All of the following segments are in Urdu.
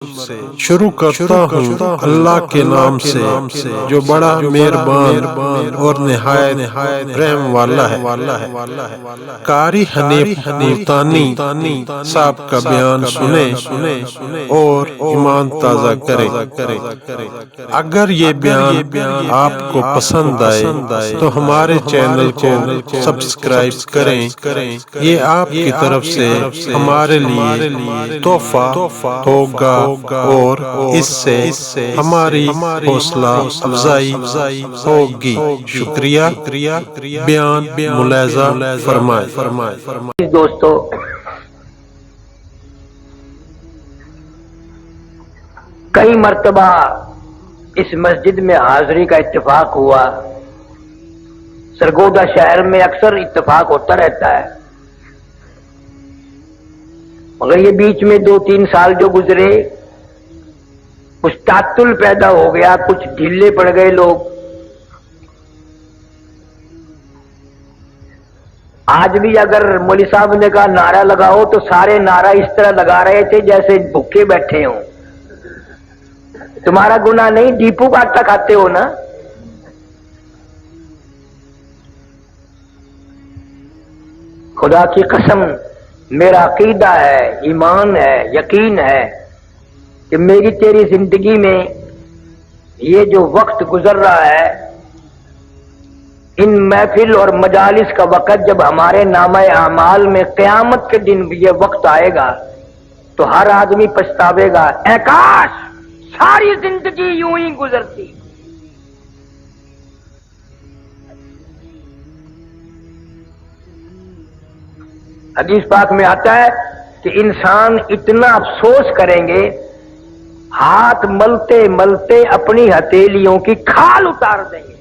سے شروع کرتا ہوں اللہ کے نام سے جو بڑا مہربان اور نہایت رحم والا ہے۔ قاری حنیف ملتانی صاحب کا بیان سنیں اور ایمان تازہ کریں۔ اگر یہ بیان آپ کو پسند آئے تو ہمارے چینل کو سبسکرائب کریں، یہ آپ کی طرف سے ہمارے لیے تحفہ ہوگا اور اس سے ہماری حوصلہ افزائی ہوگی۔ شکریہ۔ بیان ملاحظہ فرمائیں۔ دوستو، کئی مرتبہ اس مسجد میں حاضری کا اتفاق ہوا۔ سرگودا شہر میں اکثر اتفاق ہوتا رہتا ہے، مگر یہ بیچ میں 2-3 سال جو گزرے کچھ تعطل پیدا ہو گیا، کچھ ڈھیلے پڑ گئے لوگ۔ آج بھی اگر مولوی صاحب نے کہا نعرہ لگاؤ تو سارے نعرہ اس طرح لگا رہے تھے جیسے بھوکے بیٹھے ہوں۔ تمہارا گناہ نہیں، ڈیپو کا آٹا کھاتے ہو نا۔ خدا کی قسم، میرا عقیدہ ہے، ایمان ہے، یقین ہے کہ میری تیری زندگی میں یہ جو وقت گزر رہا ہے، ان محفل اور مجالس کا وقت جب ہمارے نامہ اعمال میں قیامت کے دن یہ وقت آئے گا تو ہر آدمی پچھتاوے گا، اے کاش ساری زندگی یوں ہی گزرتی۔ حدیث پاک میں آتا ہے کہ انسان اتنا افسوس کریں گے، ہاتھ ملتے ملتے اپنی ہتھیلیوں کی کھال اتار دیں گے۔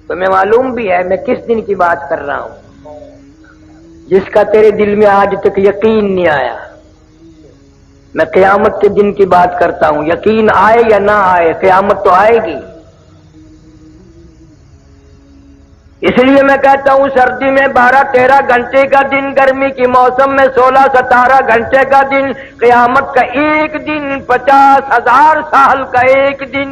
تمہیں معلوم بھی ہے میں کس دن کی بات کر رہا ہوں، جس کا تیرے دل میں آج تک یقین نہیں آیا۔ میں قیامت کے دن کی بات کرتا ہوں، یقین آئے یا نہ آئے قیامت تو آئے گی۔ اس لیے میں کہتا ہوں سردی میں 12-13 گھنٹے کا دن، گرمی کی موسم میں 16-17 گھنٹے کا دن، قیامت کا ایک دن 50,000 سال کا ایک دن۔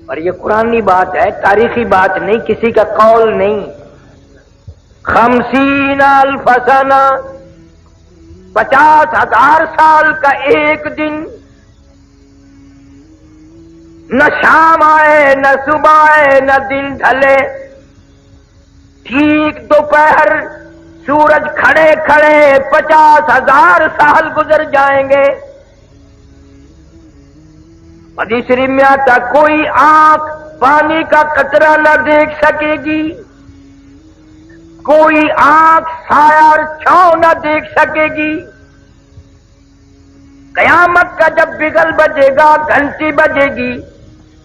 اور یہ قرآنی بات ہے، تاریخی بات نہیں، کسی کا قول نہیں۔ 50,000 سنہ، 50,000 سال کا ایک دن۔ نہ شام آئے نہ صبح آئے نہ دن ڈھلے، ٹھیک دوپہر سورج کھڑے کھڑے 50,000 سال گزر جائیں گے۔ حدیث شریف میں آتا کوئی آنکھ پانی کا قطرہ نہ دیکھ سکے گی، کوئی آنکھ سایہ اور چھاؤں نہ دیکھ سکے گی۔ قیامت کا جب بگل بجے گا، گھنٹی بجے گی،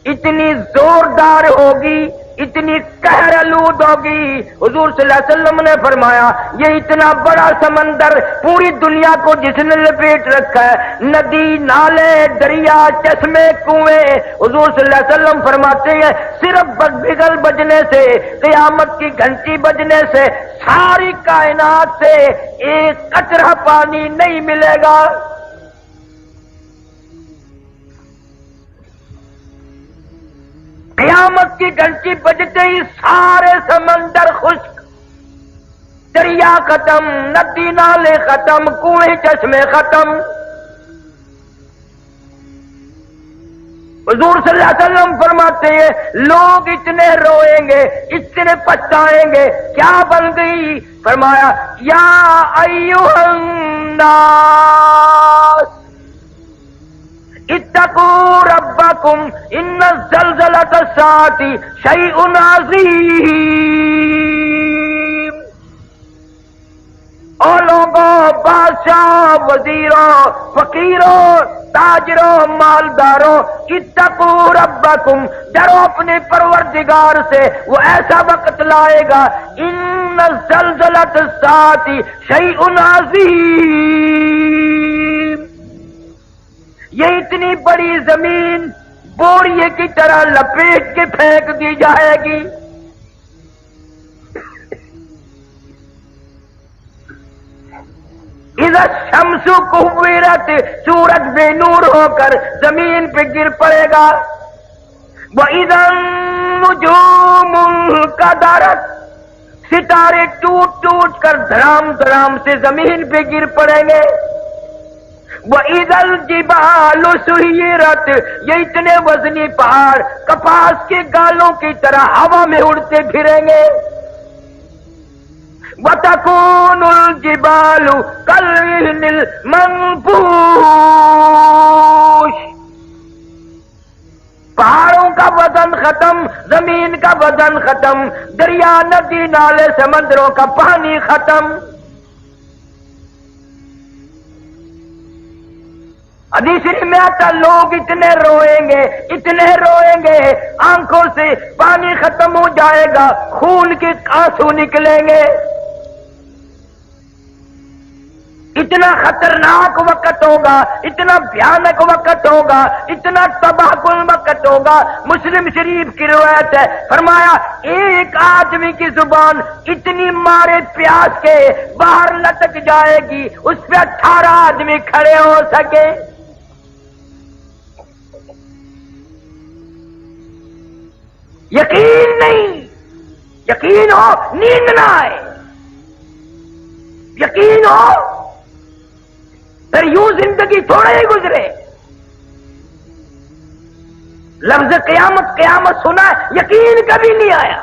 اتنی زوردار ہوگی، اتنی قہر آلود ہوگی۔ حضور صلی اللہ علیہ وسلم نے فرمایا یہ اتنا بڑا سمندر پوری دنیا کو جس نے لپیٹ رکھا ہے، ندی، نالے، دریا، چشمے، کنویں، حضور صلی اللہ علیہ وسلم فرماتے ہیں صرف بگل بجنے سے، قیامت کی گھنٹی بجنے سے ساری کائنات سے ایک قطرہ پانی نہیں ملے گا۔ قیامت کی گھنٹی بجتے ہی سارے سمندر خشک، دریا ختم، ندی نالے ختم، کنویں چشمے ختم۔ حضور صلی اللہ علیہ وسلم فرماتے ہیں لوگ اتنے روئیں گے، اتنے پچھتائیں گے، کیا بن گئی؟ فرمایا یا ایھا الناس اتقوا ربکم ان زلزلۃ الساعۃ شیء عظیم۔ اور لوگوں، بادشاہ، وزیروں، فقیروں، تاجروں، مالداروں، اتقوا ربکم، ڈرو اپنے پروردگار سے، وہ ایسا وقت لائے گا ان زلزلۃ الساعۃ شیء عظیم، یہ اتنی بڑی زمین بوریے کی طرح لپیٹ کے پھینک دی جائے گی۔ اذا الشمس کورت، سورج بے نور ہو کر زمین پہ گر پڑے گا، وَإِذَا النُّجُومُ انْكَدَرَتْ، ستارے ٹوٹ ٹوٹ کر دھڑام دھڑام سے زمین پہ گر پڑیں گے، وَإِذَا الْجِبَالُ سُيِّرَتْ، یہ اتنے وزنی پہاڑ کپاس کے گالوں کی طرح ہوا میں اڑتے پھریں گے، وَتَكُونُ الْجِبَالُ كَالْعِهْنِ الْمَنفُوشِ، پہاڑوں کا وزن ختم، زمین کا وزن ختم، دریا ندی نالے سمندروں کا پانی ختم۔ حدیث میں آتا لوگ اتنے روئیں گے، اتنے روئیں گے، آنکھوں سے پانی ختم ہو جائے گا، خون کے آنسو نکلیں گے۔ اتنا خطرناک وقت ہوگا، اتنا بھیانک وقت ہوگا، اتنا تباہ کن وقت ہوگا۔ مسلم شریف کی روایت ہے، فرمایا ایک آدمی کی زبان اتنی مارے پیاس کے باہر لٹک جائے گی، اس پہ 18 آدمی کھڑے ہو سکے۔ یقین نہیں، یقین ہو نیند نہ آئے، یقین ہو پھر یوں زندگی تھوڑے ہی گزرے۔ لفظ قیامت قیامت سنا، یقین کبھی نہیں آیا۔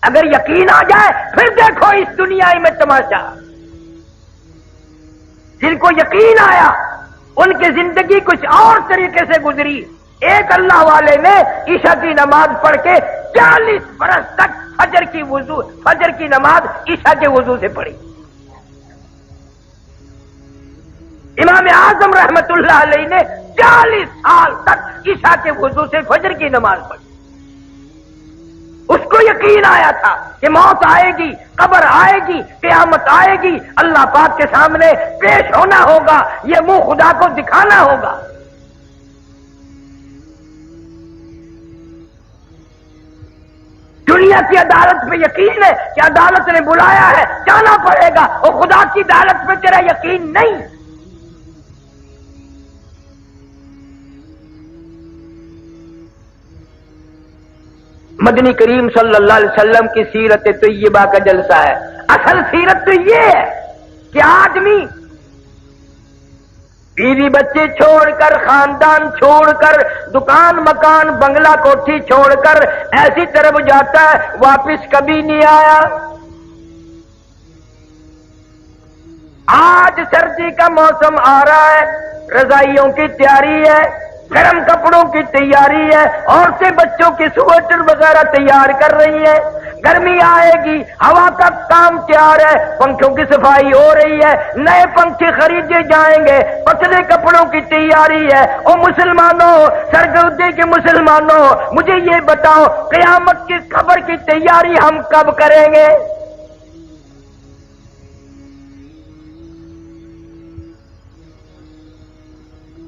اگر یقین آ جائے پھر دیکھو اس دنیا میں تماشا۔ جن کو یقین آیا ان کی زندگی کچھ اور طریقے سے گزری۔ ایک اللہ والے نے عشاء کی نماز پڑھ کے 40 برس تک فجر کی نماز عشاء کے وضو سے پڑھی۔ امام اعظم رحمت اللہ علیہ نے 40 سال تک عشاء کے وضو سے فجر کی نماز پڑھی۔ اس کو یقین آیا تھا کہ موت آئے گی، قبر آئے گی، قیامت آئے گی، اللہ پاک کے سامنے پیش ہونا ہوگا، یہ منہ خدا کو دکھانا ہوگا۔ دنیا کی عدالت پہ یقین ہے کہ عدالت نے بلایا ہے، جانا پڑے گا، اور خدا کی عدالت پہ تیرا یقین نہیں۔ مدنی کریم صلی اللہ علیہ وسلم کی سیرت طیبہ کا جلسہ ہے۔ اصل سیرت تو یہ ہے کہ آدمی بیوی بچے چھوڑ کر، خاندان چھوڑ کر، دکان مکان بنگلہ کوٹھی چھوڑ کر ایسی طرف جاتا ہے، واپس کبھی نہیں آیا۔ آج سردی کا موسم آ رہا ہے، رضائیوں کی تیاری ہے، گرم کپڑوں کی تیاری ہے، عورتیں بچوں کی سویٹر وغیرہ تیار کر رہی ہیں۔ گرمی آئے گی، ہوا کا کام تیار ہے، پنکھوں کی صفائی ہو رہی ہے، نئے پنکھے خریدے جائیں گے، پتلے کپڑوں کی تیاری ہے۔ اور مسلمانوں، سرگودے کے مسلمانوں، مجھے یہ بتاؤ قیامت کی خبر کی تیاری ہم کب کریں گے؟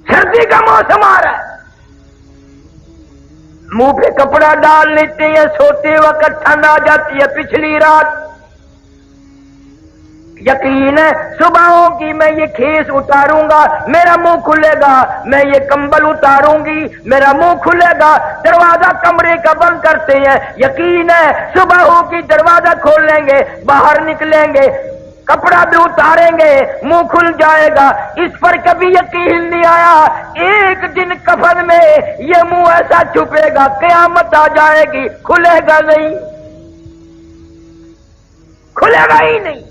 سردی کا موسم آ رہا ہے، منہ پہ کپڑا ڈال لیتے ہیں، سوتے وقت ٹھنڈ آ جاتی ہے پچھلی رات۔ یقین ہے صبح ہوگی، میں یہ کھیس اتاروں گا، میرا منہ کھلے گا، میں یہ کمبل اتاروں گی، میرا منہ کھلے گا۔ دروازہ کمرے کا بند کرتے ہیں، یقین ہے صبح ہوگی، دروازہ کھول لیں گے، باہر نکلیں گے، کپڑا بھی اتاریں گے، منہ کھل جائے گا۔ اس پر کبھی یقین نہیں آیا، ایک دن کفن میں یہ منہ ایسا چھپے گا، قیامت آ جائے گی، کھلے گا نہیں، کھلے گا ہی نہیں۔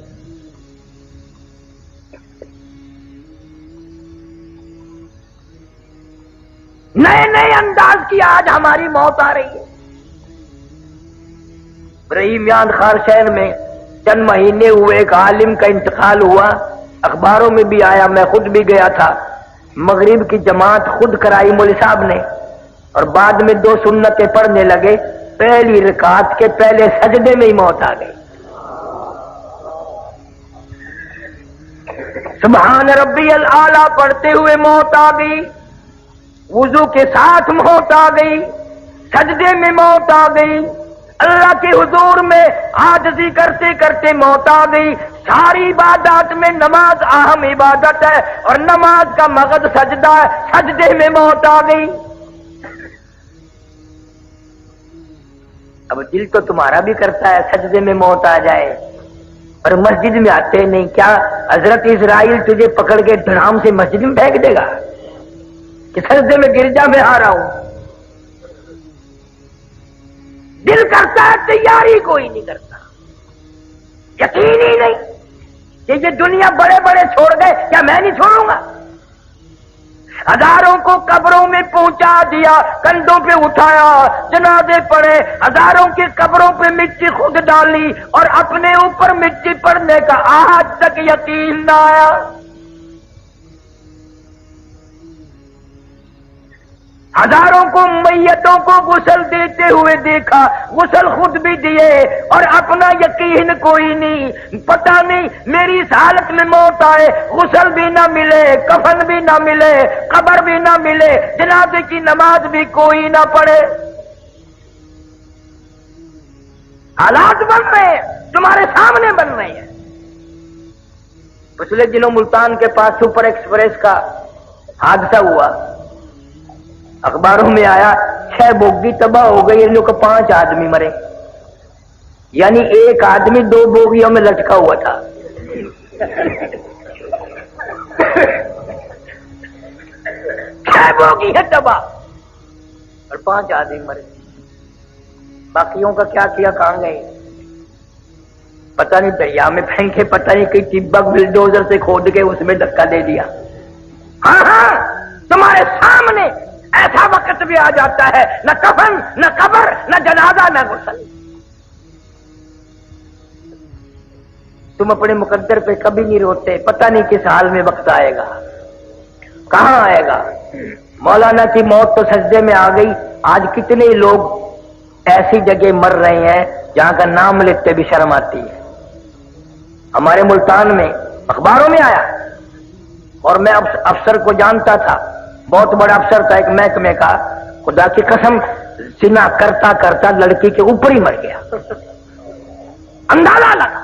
نئے نئے انداز کی آج ہماری موت آ رہی ہے۔ رحیمیان خارشین میں چند مہینے ہوئے ایک عالم کا انتقال ہوا، اخباروں میں بھی آیا، میں خود بھی گیا تھا۔ مغرب کی جماعت خود کرائی مولوی صاحب نے، اور بعد میں 2 سنتیں پڑھنے لگے، پہلی رکعت کے پہلے سجدے میں ہی موت آ گئی۔ سبحان ربی الاعلی پڑھتے ہوئے موت آ گئی، وضو کے ساتھ موت آ گئی، سجدے میں موت آ گئی، اللہ کے حضور میں عاجزی کرتے کرتے موت آ گئی، ساری عبادات میں نماز اہم عبادت ہے، اور نماز کا مغز سجدہ ہے، سجدے میں موت آ گئی۔ اب دل تو تمہارا بھی کرتا ہے سجدے میں موت آ جائے، پر مسجد میں آتے نہیں۔ کیا حضرت اسرائیل تجھے پکڑ کے ڈرام سے مسجد میں پھینک دے گا کہ سجدے میں گرجا میں آ رہا ہوں؟ دل کرتا ہے، تیاری کوئی نہیں کرتا، یقین ہی نہیں کہ یہ دنیا بڑے بڑے چھوڑ گئے، کیا میں نہیں چھوڑوں گا؟ ہزاروں کو قبروں میں پہنچا دیا، کندھوں پہ اٹھایا، جنازے پڑے، ہزاروں کی قبروں پہ مٹی خود ڈالی، اور اپنے اوپر مٹی پڑنے کا آج تک یقین نہ آیا۔ ہزاروں کو میتوں کو غسل دیتے ہوئے دیکھا، غسل خود بھی دیے، اور اپنا یقین کوئی نہیں، پتہ نہیں میری اس حالت میں موت آئے، غسل بھی نہ ملے، کفن بھی نہ ملے، قبر بھی نہ ملے، جنازے کی نماز بھی کوئی نہ پڑھے۔ حالات بن رہے ہیں، تمہارے سامنے بن رہے ہیں۔ پچھلے دنوں ملتان کے پاس سپر ایکسپریس کا حادثہ ہوا، اخباروں میں آیا 6 بوگی تباہ ہو گئی، ان لوگ 5 آدمی مرے، یعنی ایک آدمی 2 بوگیوں میں لٹکا ہوا تھا۔ 6 بوگی ہے تباہ اور 5 آدمی مرے، باقیوں کا کیا کیا، کہاں گئے پتہ نہیں، دریا میں پھینکے، پتہ نہیں کہ ٹبک بلڈوزر سے کھود کے اس میں دھکا دے دیا۔ ہاں ہاں، تمہارے سامنے ایسا وقت بھی آ جاتا ہے، نہ کفن، نہ قبر، نہ جنازہ، نہ غسل۔ تم اپنے مقدر پہ کبھی نہیں روتے، پتہ نہیں کس حال میں وقت آئے گا، کہاں آئے گا۔ مولانا کی موت تو سجدے میں آ گئی، آج کتنے لوگ ایسی جگہ مر رہے ہیں جہاں کا نام لیتے بھی شرم آتی ہے۔ ہمارے ملتان میں اخباروں میں آیا، اور میں افسر کو جانتا تھا، بہت بڑا افسر تھا ایک محکمے کا، خدا کی قسم زنا کرتا کرتا لڑکی کے اوپر ہی مر گیا، اندازہ لگا۔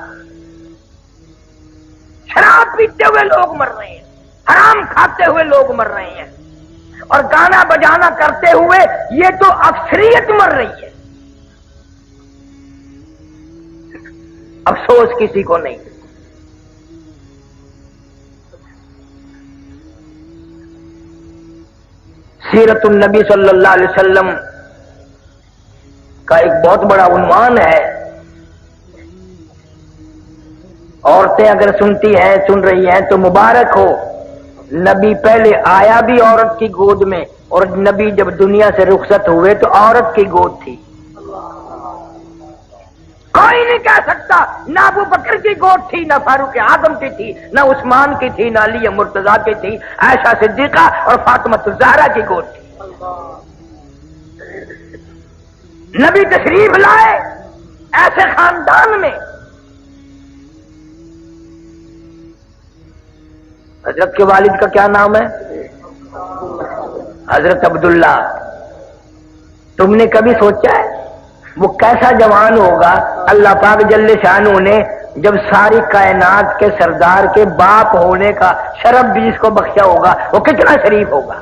شراب پیتے ہوئے لوگ مر رہے ہیں، حرام کھاتے ہوئے لوگ مر رہے ہیں، اور گانا بجانا کرتے ہوئے یہ تو اکثریت مر رہی ہے۔ افسوس کسی کو نہیں۔ سیرت النبی صلی اللہ علیہ وسلم کا ایک بہت بڑا عنوان ہے، عورتیں اگر سنتی ہیں، سن رہی ہیں تو مبارک ہو، نبی پہلے آیا بھی عورت کی گود میں، اور نبی جب دنیا سے رخصت ہوئے تو عورت کی گود تھی۔ کوئی نہیں کہہ سکتا نہ ابو بکر کی گود تھی، نہ فاروق اعظم کی تھی، نہ عثمان کی تھی، نہ علی مرتضیٰ کی تھی، عائشہ صدیقہ اور فاطمہ الزہرا کی گود تھی۔ نبی تشریف لائے ایسے خاندان میں، حضرت کے والد کا کیا نام ہے؟ حضرت عبداللہ۔ تم نے کبھی سوچا ہے وہ کیسا جوان ہوگا اللہ پاک جل شانہ نے جب ساری کائنات کے سردار کے باپ ہونے کا شرف بھی اس کو بخشا ہوگا، وہ کتنا شریف ہوگا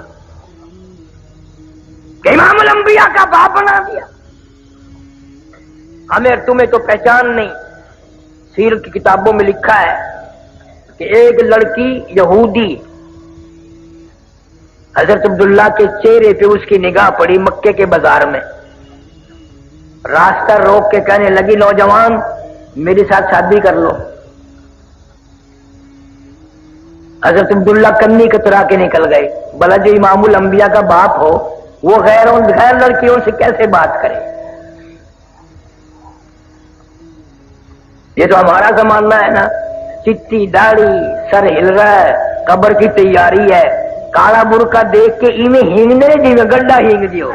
کہ امام الانبیاء کا باپ بنا دیا۔ ہمیں تمہیں تو پہچان نہیں، سیرت کی کتابوں میں لکھا ہے کہ ایک لڑکی یہودی حضرت عبداللہ کے چہرے پہ اس کی نگاہ پڑی مکے کے بازار میں، راستہ روک کے کہنے لگی نوجوان میرے ساتھ شادی کر لو۔ حضرت عبداللہ کنی کترا کے نکل گئے، بھلا جو امام الانبیاء کا باپ ہو وہ غیر لڑکیوں سے کیسے بات کرے؟ یہ تو ہمارا زمانہ ہے نا، چٹی داڑھی، سر ہل رہا ہے، قبر کی تیاری ہے، کالا برقع دیکھ کے ایویں ہینگنے جی میں گڈا ہینگ دیو۔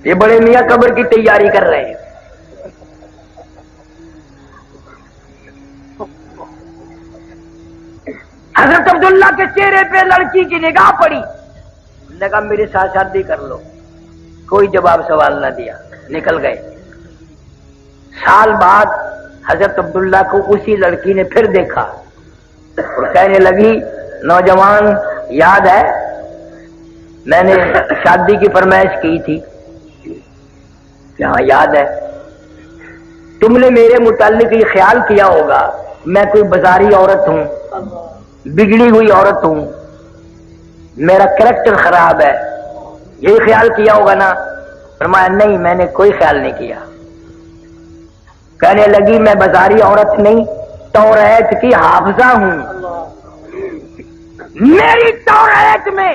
یہ بڑے میاں قبر کی تیاری کر رہے ہیں۔ حضرت عبداللہ کے چہرے پہ لڑکی کی نگاہ پڑی، نے کہا میرے ساتھ شادی کر لو۔ کوئی جواب سوال نہ دیا۔ نکل گئے۔ سال بعد حضرت عبداللہ کو اسی لڑکی نے پھر دیکھا اور کہنے لگی نوجوان یاد ہے میں نے شادی کی فرمائش کی تھی؟ ہاں یاد ہے۔ تم نے میرے متعلق یہ خیال کیا ہوگا میں کوئی بازاری عورت ہوں، بگڑی ہوئی عورت ہوں، میرا کریکٹر خراب ہے، یہی خیال کیا ہوگا نا؟ فرمایا نہیں میں نے کوئی خیال نہیں کیا۔ کہنے لگی میں بازاری عورت نہیں توریت کی حافظہ ہوں، میری توریت میں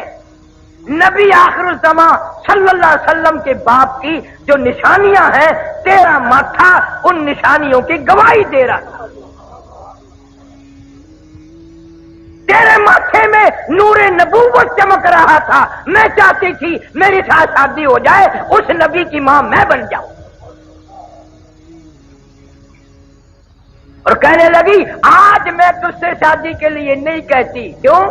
نبی آخر الزمان صلی اللہ علیہ وسلم کے باپ کی جو نشانیاں ہیں تیرا ماتھا ان نشانیوں کی گواہی دے رہا تھا۔ تیرے ماتھے میں نور نبوت چمک رہا تھا، میں چاہتی تھی میری ساتھ شادی ہو جائے، اس نبی کی ماں میں بن جاؤں۔ اور کہنے لگی آج میں تجھ سے شادی کے لیے نہیں کہتی، کیوں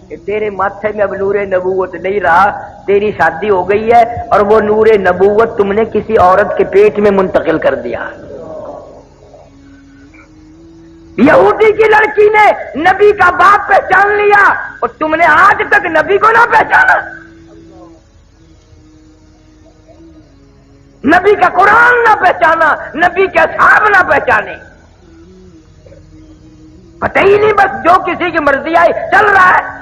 کہ تیرے ماتھے میں اب نور نبوت نہیں رہا، تیری شادی ہو گئی ہے اور وہ نور نبوت تم نے کسی عورت کے پیٹ میں منتقل کر دیا۔ یہودی کی لڑکی نے نبی کا باپ پہچان لیا اور تم نے آج تک نبی کو نہ پہچانا، نبی کا قرآن نہ پہچانا، نبی کے اصحاب نہ پہچانے، پتہ ہی نہیں، بس جو کسی کی مرضی آئی چل رہا ہے۔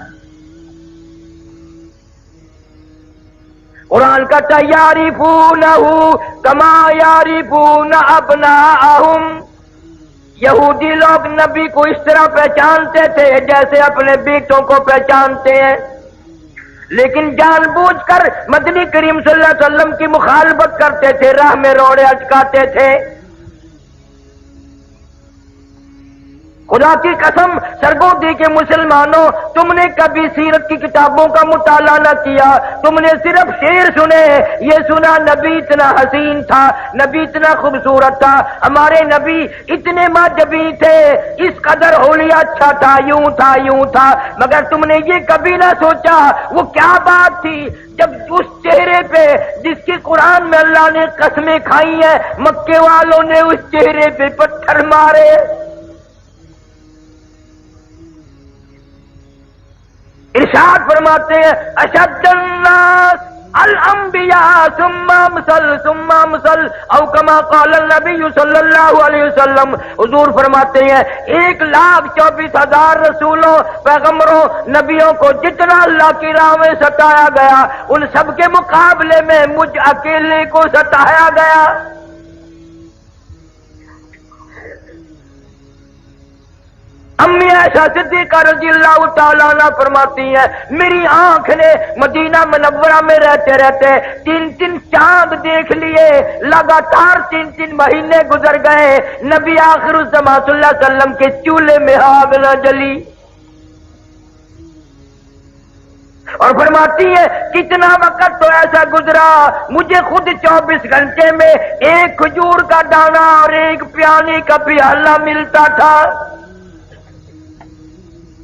قرآن کا یعرفونہ کما یعرفون ابناءہم، یہودی لوگ نبی کو اس طرح پہچانتے تھے جیسے اپنے بیٹوں کو پہچانتے ہیں، لیکن جان بوجھ کر مدنی کریم صلی اللہ علیہ وسلم کی مخالفت کرتے تھے، راہ میں روڑے اٹکاتے تھے۔ خدا کی قسم سرگودی کے مسلمانوں، تم نے کبھی سیرت کی کتابوں کا مطالعہ نہ کیا، تم نے صرف شعر سنے، یہ سنا نبی اتنا حسین تھا، نبی اتنا خوبصورت تھا، ہمارے نبی اتنے ماجبی تھے، اس قدر حلیہ اچھا تھا، یوں تھا یوں تھا، مگر تم نے یہ کبھی نہ سوچا وہ کیا بات تھی جب اس چہرے پہ جس کی قرآن میں اللہ نے قسمیں کھائی ہیں، مکے والوں نے اس چہرے پہ پتھر مارے۔ ارشاد فرماتے ہیں اشد الناس الانبیاء ثم امثل ثم امثل، او کما قال النبی صلی اللہ علیہ وسلم، حضور فرماتے ہیں 1,24,000 رسولوں پیغمبروں نبیوں کو جتنا اللہ کی راہ میں ستایا گیا ان سب کے مقابلے میں مجھ اکیلے کو ستایا گیا۔ امی عائشہ صدیقہ رضی اللہ تعالیٰ عنہ فرماتی ہیں میری آنکھ نے مدینہ منورہ میں رہتے رہتے 3 چاند دیکھ لیے، لگاتار 3 مہینے گزر گئے، نبی آخر الزمان صلی اللہ علیہ وسلم کے چولہے میں آگ نہ جلی۔ اور فرماتی ہے کتنا وقت تو ایسا گزرا مجھے خود 24 گھنٹے میں ایک کھجور کا دانہ اور ایک پیانے کا پیالہ ملتا تھا،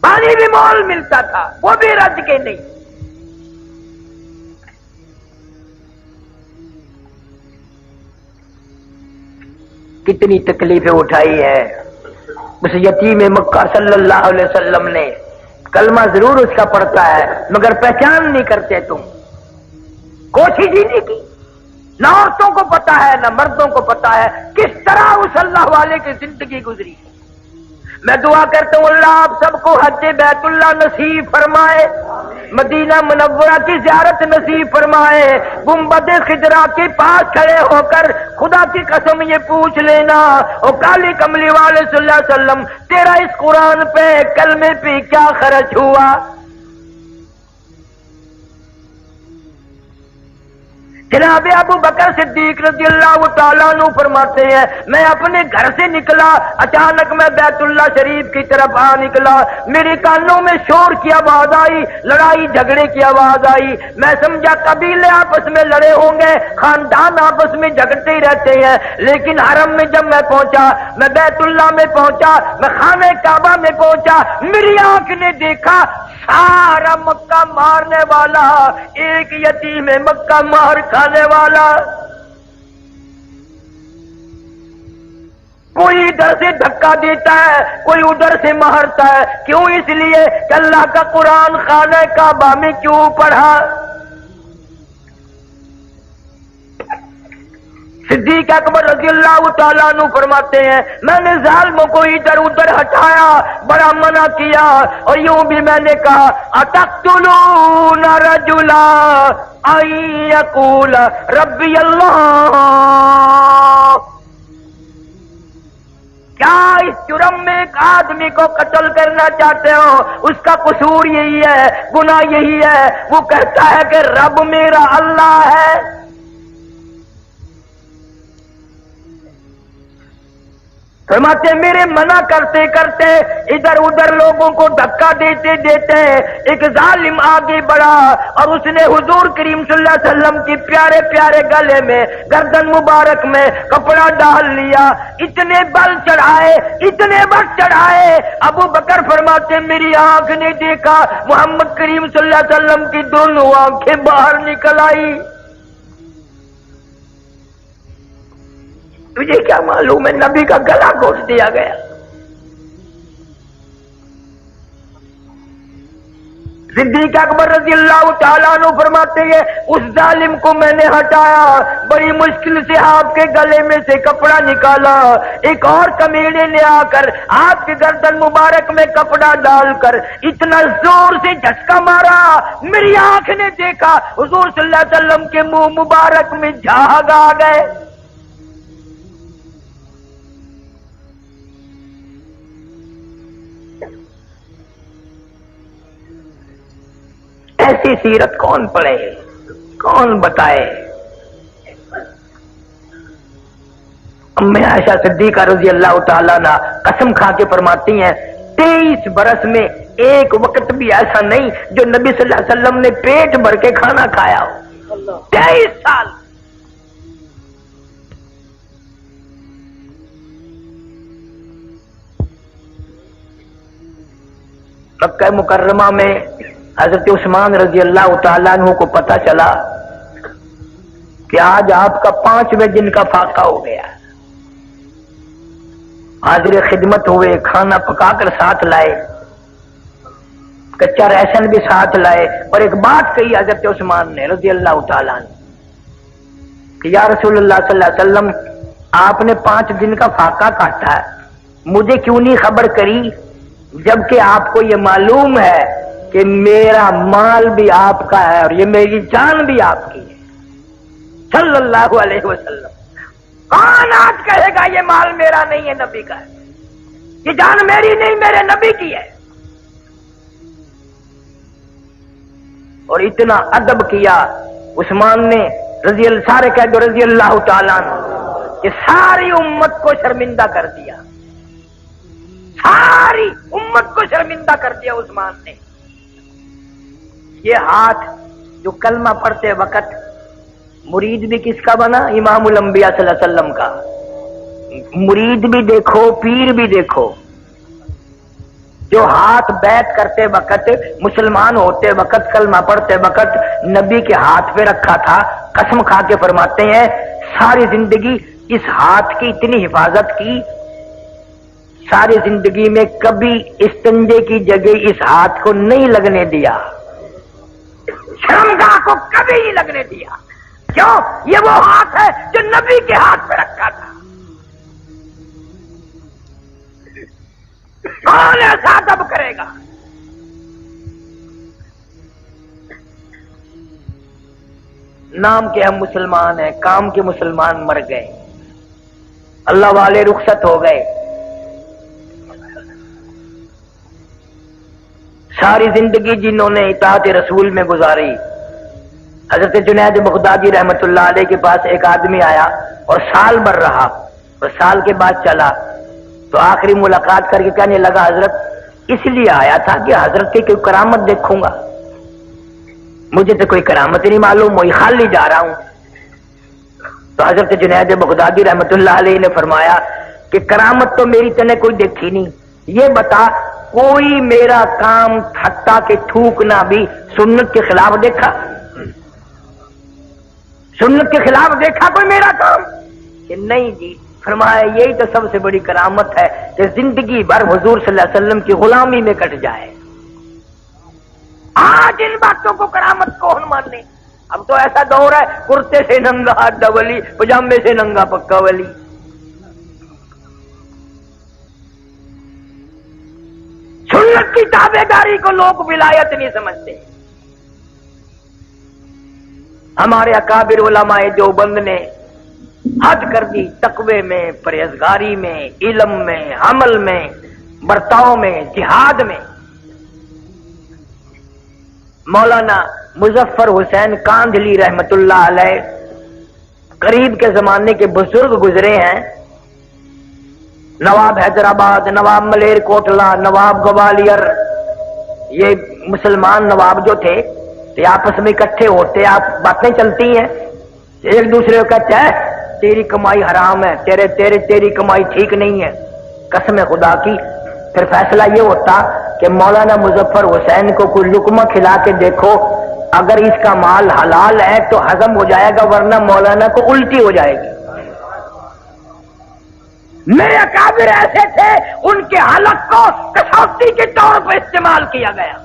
پانی بھی مول ملتا تھا، وہ بھی رج کے نہیں۔ کتنی تکلیفیں اٹھائی ہے اس یتیم مکہ صلی اللہ علیہ وسلم نے، کلمہ ضرور اس کا پڑھتا ہے مگر پہچان نہیں کرتے تم، کوشش ہی نہیں کی، نہ عورتوں کو پتا ہے نہ مردوں کو پتا ہے کس طرح اس اللہ والے کی زندگی گزری۔ میں دعا کرتا ہوں اللہ آپ سب کو حج بیت اللہ نصیب فرمائے، مدینہ منورہ کی زیارت نصیب فرمائے، گنبد خضرا کے پاس کھڑے ہو کر خدا کی قسم یہ پوچھ لینا او کالی کملی والے صلی اللہ علیہ وسلم تیرا اس قرآن پہ کلمے پہ کیا خرچ ہوا؟ جناب ابو بکر صدیق رضی اللہ تعالیٰ عنہ فرماتے ہیں میں اپنے گھر سے نکلا، اچانک میں بیت اللہ شریف کی طرف آ نکلا، میرے کانوں میں شور کی آواز آئی، لڑائی جھگڑے کی آواز آئی، میں سمجھا قبیلے آپس میں لڑے ہوں گے، خاندان آپس میں جھگڑتے ہی رہتے ہیں، لیکن حرم میں جب میں پہنچا، میں بیت اللہ میں پہنچا، میں خانہ کعبہ میں پہنچا، میری آنکھ نے دیکھا سارا مکہ مارنے والا ایک یتیم مکہ مار کھانے والا۔ سے دھکا دیتا ہے، کوئی ادھر سے مارتا ہے. کیوں؟ اس لیے کہ اللہ کا قرآن خانہ کعبہ میں کیوں پڑھا. صدیق اکبر رضی اللہ تعالیٰ عنہ فرماتے ہیں میں نے ظالموں کو ادھر ادھر ہٹایا، بڑا منع کیا، اور یوں بھی میں نے کہا اتقتلون رجلا ان یقول ربی اللہ. کیا اس جرم میں ایک آدمی کو قتل کرنا چاہتے ہو؟ اس کا قصور یہی ہے، گناہ یہی ہے، وہ کہتا ہے کہ رب میرا اللہ ہے. فرماتے میرے منع کرتے کرتے ادھر ادھر لوگوں کو دھکا دیتے دیتے ایک ظالم آگے بڑھا اور اس نے حضور کریم صلی اللہ علیہ وسلم کی پیارے پیارے گلے میں گردن مبارک میں کپڑا ڈال لیا. اتنے بل چڑھائے، اتنے بل چڑھائے. ابو بکر فرماتے میری آنکھ نے دیکھا محمد کریم صلی اللہ علیہ وسلم کی دونوں آنکھیں باہر نکل آئی. تجھے کیا معلوم ہے نبی کا گلا گھونٹ دیا گیا. صدیق اکبر رضی اللہ تعالیٰ عنہ فرماتے ہیں اس ظالم کو میں نے ہٹایا، بڑی مشکل سے آپ کے گلے میں سے کپڑا نکالا. ایک اور کمینے نے آ کر آپ کے گردن مبارک میں کپڑا ڈال کر اتنا زور سے جھٹکا مارا، میری آنکھ نے دیکھا حضور صلی اللہ علیہ وسلم کے منہ مبارک میں جھاگ آ گئے. ایسی سیرت کون پڑھے، کون بتائے؟ امی عائشہ صدیقہ رضی اللہ تعالیٰ عنہ قسم کھا کے فرماتی ہیں 23 برس میں ایک وقت بھی ایسا نہیں جو نبی صلی اللہ علیہ وسلم نے پیٹ بھر کے کھانا کھایا ہو. 23 سال. مکہ مکرمہ میں حضرت عثمان رضی اللہ تعالیٰ عنہ کو پتا چلا کہ آج آپ کا 5ویں دن کا فاقہ ہو گیا. حاضر خدمت ہوئے، کھانا پکا کر ساتھ لائے، کچا ریشن بھی ساتھ لائے، اور ایک بات کہی حضرت عثمان نے رضی اللہ تعالیٰ عنہ کہ یا رسول اللہ صلی اللہ علیہ وسلم آپ نے 5 دن کا فاقہ کاٹا ہے، مجھے کیوں نہیں خبر کری جبکہ آپ کو یہ معلوم ہے کہ میرا مال بھی آپ کا ہے اور یہ میری جان بھی آپ کی ہے صلی اللہ علیہ وسلم. کون آج کہے گا یہ مال میرا نہیں ہے، نبی کا ہے، یہ جان میری نہیں میرے نبی کی ہے. اور اتنا ادب کیا عثمان نے رضی اللہ، سارے کہہ دو رضی اللہ تعالیٰ عنہ، کہ ساری امت کو شرمندہ کر دیا، ساری امت کو شرمندہ کر دیا عثمان نے. یہ ہاتھ جو کلمہ پڑھتے وقت مرید بھی کس کا بنا؟ امام الانبیاء صلی اللہ علیہ وسلم کا. مرید بھی دیکھو، پیر بھی دیکھو. جو ہاتھ بیعت کرتے وقت، مسلمان ہوتے وقت، کلمہ پڑھتے وقت نبی کے ہاتھ پہ رکھا تھا، قسم کھا کے فرماتے ہیں ساری زندگی اس ہاتھ کی اتنی حفاظت کی، ساری زندگی میں کبھی استنجے کی جگہ اس ہاتھ کو نہیں لگنے دیا، شرمگاہ کو کبھی نہیں لگنے دیا. کیوں؟ یہ وہ ہاتھ ہے جو نبی کے ہاتھ پہ رکھا تھا. کون ایسا ادب کرے گا؟ نام کے ہم مسلمان ہیں، کام کے مسلمان مر گئے، اللہ والے رخصت ہو گئے. ساری زندگی جنہوں نے اطاعت رسول میں گزاری. حضرت جنید بغدادی رحمت اللہ علیہ کے پاس ایک آدمی آیا اور سال بھر رہا، اور سال کے بعد چلا تو آخری ملاقات کر کے کہنے لگا حضرت اس لیے آیا تھا کہ حضرت کی کوئی کرامت دیکھوں گا، مجھے تو کوئی کرامت نہیں معلوم، وہی خالی جا رہا ہوں. تو حضرت جنید بغدادی رحمت اللہ علیہ نے فرمایا کہ کرامت تو میری تنے کوئی دیکھی نہیں، یہ بتا کوئی میرا کام تھکتا کہ تھوکنا بھی سنت کے خلاف دیکھا؟ سنت کے خلاف دیکھا کوئی میرا کام؟ کہ نہیں جی. فرمایا یہی تو سب سے بڑی کرامت ہے کہ زندگی بھر حضور صلی اللہ علیہ وسلم کی غلامی میں کٹ جائے. آج ان باتوں کو کرامت کون مانے؟ اب تو ایسا دور ہے کرتے سے ننگا اڈا ولی، پجامے سے ننگا پکا ولی. سنت کی تابع داری کو لوگ ولایت نہیں سمجھتے. ہمارے اکابر علماء دیوبند نے حد کر دی تقوی میں، پرہیزگاری میں، علم میں، عمل میں، برتاؤ میں، جہاد میں. مولانا مظفر حسین کاندھلی رحمت اللہ علیہ قریب کے زمانے کے بزرگ گزرے ہیں. نواب حیدرآباد، نواب ملیر کوٹلا، نواب گوالیئر، یہ مسلمان نواب جو تھے یہ آپس میں اکٹھے ہوتے، آپ باتیں چلتی ہیں، ایک دوسرے کو کہتے ہیں تیری کمائی حرام ہے، تیری کمائی ٹھیک نہیں ہے، قسم خدا کی. پھر فیصلہ یہ ہوتا کہ مولانا مظفر حسین کو کوئی لقمہ کھلا کے دیکھو، اگر اس کا مال حلال ہے تو ہضم ہو جائے گا، ورنہ مولانا کو الٹی ہو جائے گی. میرے اکابر ایسے تھے، ان کے حلق کو کسوٹی کے طور پر استعمال کیا گیا.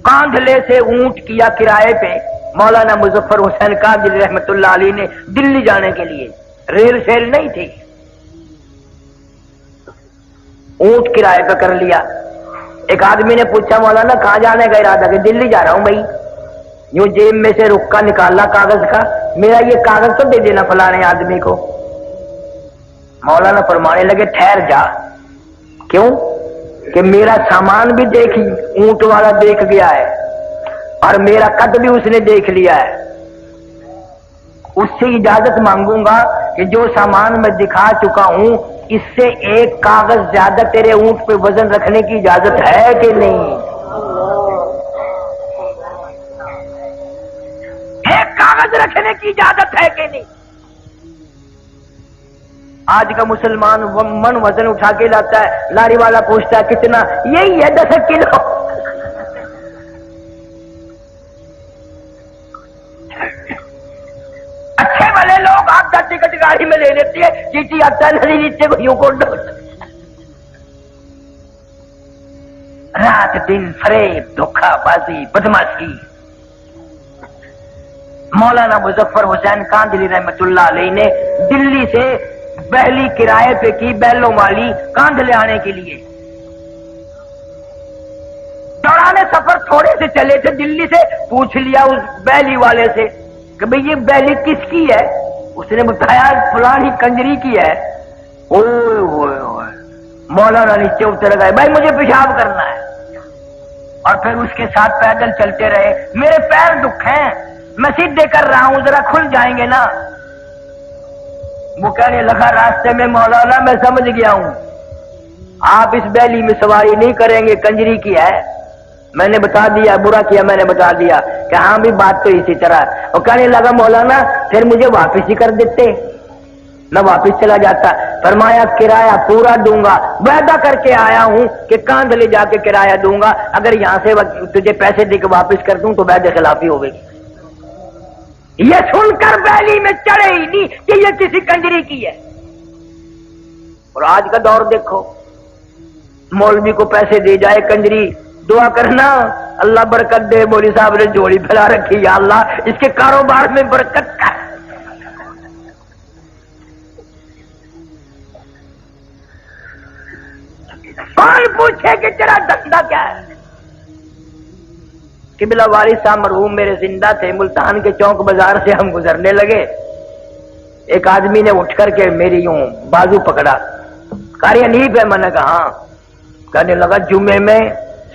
کاندھلے سے اونٹ کیا کرائے پہ مولانا مظفر حسین کاندھلی رحمت اللہ علیہ نے دلی جانے کے لیے. ریل سیل نہیں تھی، اونٹ کرائے پہ کر لیا. ایک آدمی نے پوچھا مولانا کہاں جانے کا ارادہ؟ کہ دلی جا رہا ہوں بھائی. یوں جیب میں سے رکا نکالا کاغذ کا، میرا یہ کاغذ تو دے دینا فلانے آدمی کو. مولانا فرمانے لگے ٹھہر جا. کیوں؟ کہ میرا سامان بھی دیکھ اونٹ والا دیکھ گیا ہے اور میرا قد بھی اس نے دیکھ لیا ہے. اس سے اجازت مانگوں گا کہ جو سامان میں دکھا چکا ہوں اس سے ایک کاغذ زیادہ تیرے اونٹ پہ وزن رکھنے کی اجازت ہے کہ نہیں؟ ایک کاغذ رکھنے کی اجازت ہے کہ نہیں؟ آج کا مسلمان من وزن اٹھا کے لاتا ہے، لاری والا پوچھتا ہے کتنا؟ یہی ہے 10 کلو. اچھے والے لوگ آپ کا ٹکٹ گاڑی میں لے لیتے ہیں، چیٹی آتا ہے نہیں نیچے کو یوں کو ڈال. رات دن فریب، دھوکہ بازی، بدماشی. مولانا مظفر حسین کاندھلی رحمت اللہ علیہ نے دلی سے بہلی کرائے پہ کی، بیلوں والی کاندھلے آنے کے لیے. دوران سفر تھوڑے سے چلے تھے، دلی سے پوچھ لیا اس بیلی والے سے کہ بھئی یہ بیلی کس کی ہے؟ اس نے بتایا فلانی کنجری کی ہے. اوئے ہوئے ہوئے مولانا نیچے اتر گئے، بھائی مجھے پیشاب کرنا ہے. اور پھر اس کے ساتھ پیدل چلتے رہے. میرے پیر دکھ ہیں، میں سیدھے کر رہا ہوں، ذرا کھل جائیں گے نا. وہ کہنے لگا راستے میں مولانا میں سمجھ گیا ہوں، آپ اس بیلی میں سواری نہیں کریں گے، کنجری کی ہے. میں نے بتا دیا، برا کیا میں نے بتا دیا کہ ہاں بھی بات تو اسی طرح. وہ کہنے لگا مولانا پھر مجھے واپس ہی کر دیتے، میں واپس چلا جاتا. فرمایا کرایہ پورا دوں گا، وعدہ کر کے آیا ہوں کہ کاندھ لے جا کے کرایہ دوں گا، اگر یہاں سے تجھے پیسے دے کے واپس کر دوں تو وعدے خلافی ہوگی. یہ سن کر بیلی میں چڑھے ہی نہیں کہ یہ کسی کنجری کی ہے. اور آج کا دور دیکھو، مولوی کو پیسے دے جائے کنجری، دعا کرنا اللہ برکت دے، مولوی صاحب نے جوڑی پھیلا رکھی، یا اللہ اس کے کاروبار میں برکت کر. کون پوچھے کہ تیرا دھندا کیا ہے؟ قبلہ والد صاحب مرحوم میرے زندہ تھے، ملتان کے چوک بازار سے ہم گزرنے لگے. ایک آدمی نے اٹھ کر کے میری یوں بازو پکڑا، قاری حنیف ہے؟ میں نے کہا ہاں. کہنے لگا جمعے میں